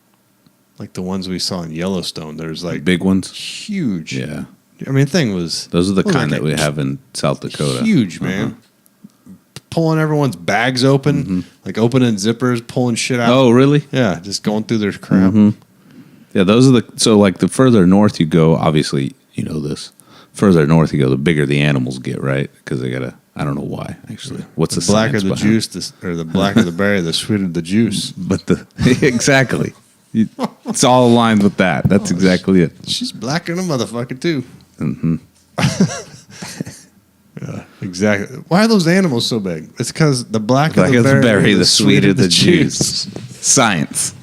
like the ones we saw in Yellowstone. There's like Big ones? huge. Yeah. I mean, the thing was. Those are the what was kind that like we have in South Dakota. Huge, man. Pulling everyone's bags open, like opening zippers, pulling shit out. Oh, really? Yeah, just going through their crap. Yeah, those are the further north you go, obviously, you know this. Further north you go, the bigger the animals get, right? Because they gotta. I don't know why actually. What's the blacker science the behind it? juice, or the blacker the berry, the sweeter the juice. But exactly, it's all aligned with that. That's exactly it. She's blacker than a motherfucker too. Yeah, exactly. Why are those animals so big? It's because the blacker Like the the berry, the sweeter the juice. Science.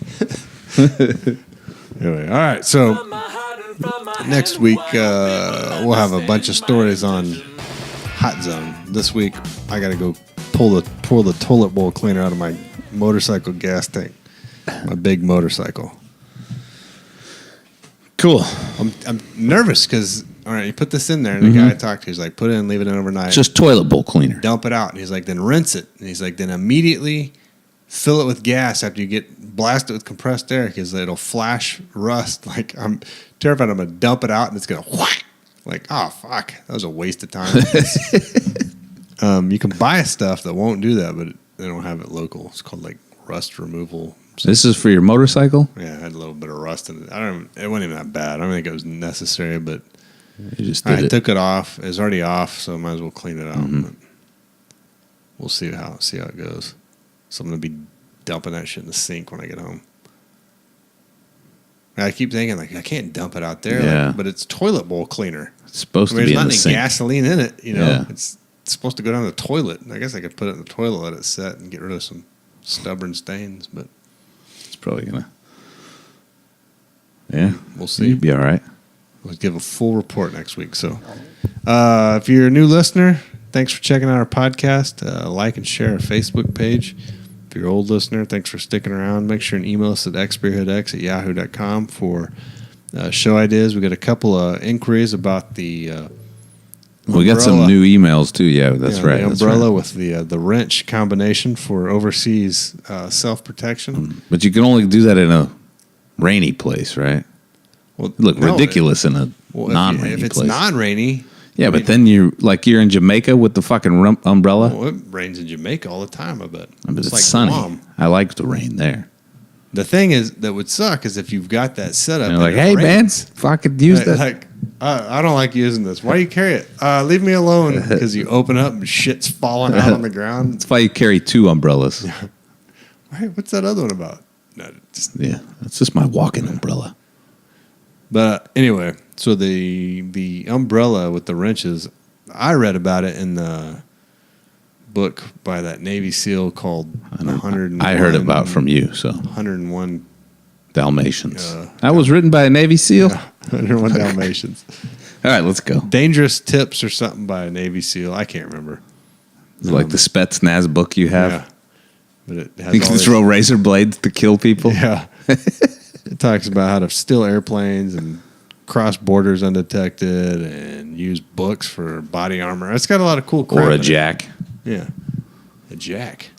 Anyway, all right. So next week we'll have a bunch of stories on Hot Zone. This week I got to go pour the toilet bowl cleaner out of my motorcycle gas tank. My big motorcycle. Cool. I'm nervous because all right, you put this in there, and the guy I talked to, he's like, put it in, leave it in overnight. Just toilet bowl cleaner. Dump it out. And he's like, then rinse it. And he's like, then immediately fill it with gas after you blast it with compressed air because it'll flash rust. Like, I'm terrified I'm going to dump it out and it's going to whack. Like, oh, fuck. That was a waste of time. You can buy stuff that won't do that, but they don't have it local. It's called like rust removal. This is for your motorcycle? Yeah, it had a little bit of rust in it. It wasn't even that bad. I don't think it was necessary, but You just did I it. took it off. It was already off, so I might as well clean it out. But we'll see how it goes. So I'm gonna be dumping that shit in the sink when I get home. And I keep thinking like I can't dump it out there, Yeah. but it's toilet bowl cleaner. It's supposed to There's be in not the any sink. gasoline in it, you know. Yeah. It's supposed to go down the toilet. I guess I could put it in the toilet, let it set, and get rid of some stubborn stains. But It's probably gonna. Yeah, we'll see. You'll be all right. We'll give a full report next week. So, if you're a new listener, thanks for checking out our podcast. Like and share our Facebook page. If you're an old listener, thanks for sticking around. Make sure and email us at xbeerheadx@yahoo.com for show ideas. We got a couple of inquiries about the We got some umbrella. new emails too. Yeah, that's right. The that's umbrella right. with the wrench combination for overseas self-protection. But you can only do that in a rainy place, right? Well, Look no, ridiculous in a well, non-rainy if it's place. non-rainy, Yeah, but then you're in Jamaica with the fucking umbrella. well, it rains in Jamaica all the time, I bet. But it's like sunny. Guam. I like the rain there. The thing is that would suck is if you've got that setup. And you're like, and it hey, man, rains. fucking use that. Like, I don't like using this. Why do you carry it? Leave me alone. Because you open up and shit's falling out on the ground. That's why you carry two umbrellas. Hey, what's that other one about? No, just, Yeah, that's just my walking umbrella. but anyway, so the umbrella with the wrenches, I read about it in the book by that Navy SEAL called 101. I heard about from you, so 101 Dalmatians. That was written by a Navy SEAL. 101 Dalmatians. All right, let's go. Dangerous Tips or something by a Navy SEAL. I can't remember. It's like the Spetsnaz book you have. Yeah. But it has You all can this- throw razor blades to kill people. Yeah. It talks about how to steal airplanes and cross borders undetected and use books for body armor. It's got a lot of cool crap. Or a in it. jack. Yeah. A jack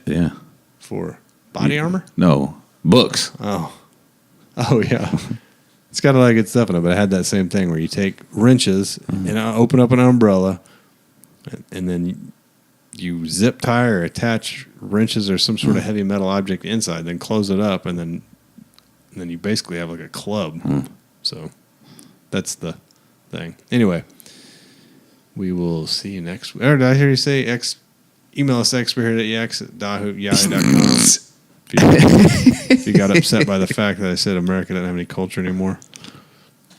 Yeah. for body armor? No, books. Oh. Oh, yeah. It's got a lot of good stuff in it, but it had that same thing where you take wrenches and open up an umbrella and then you zip tie or attach wrenches or some sort of heavy metal object inside, then close it up, and then you basically have like a club. So that's the thing. Anyway, we will see you next week. Or did I hear you say email us xbeerhead@yahoo.com if you got upset by the fact that I said America doesn't have any culture anymore.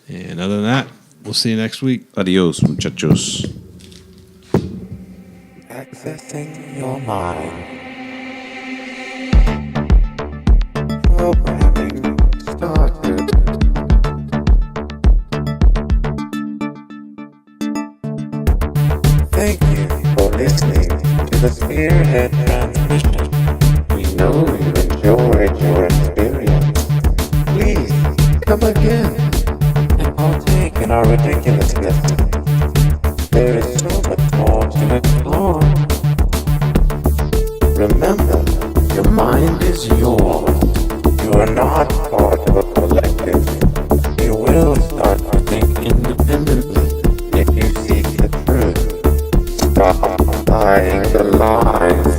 And other than that, we'll see you next week. Adios, muchachos. Accessing your mind. Programming started. come again and partake in our ridiculousness. There is so much more to explore. Remember, your mind is yours. You are not part of a collective. You will start to think independently if you seek the truth. Stop buying the lies.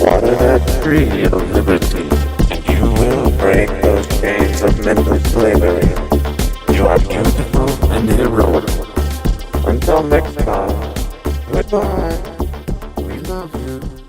Water that tree of liberty, and you will break those chains of mental slavery. You are beautiful and heroic. Until next time, goodbye. We love you.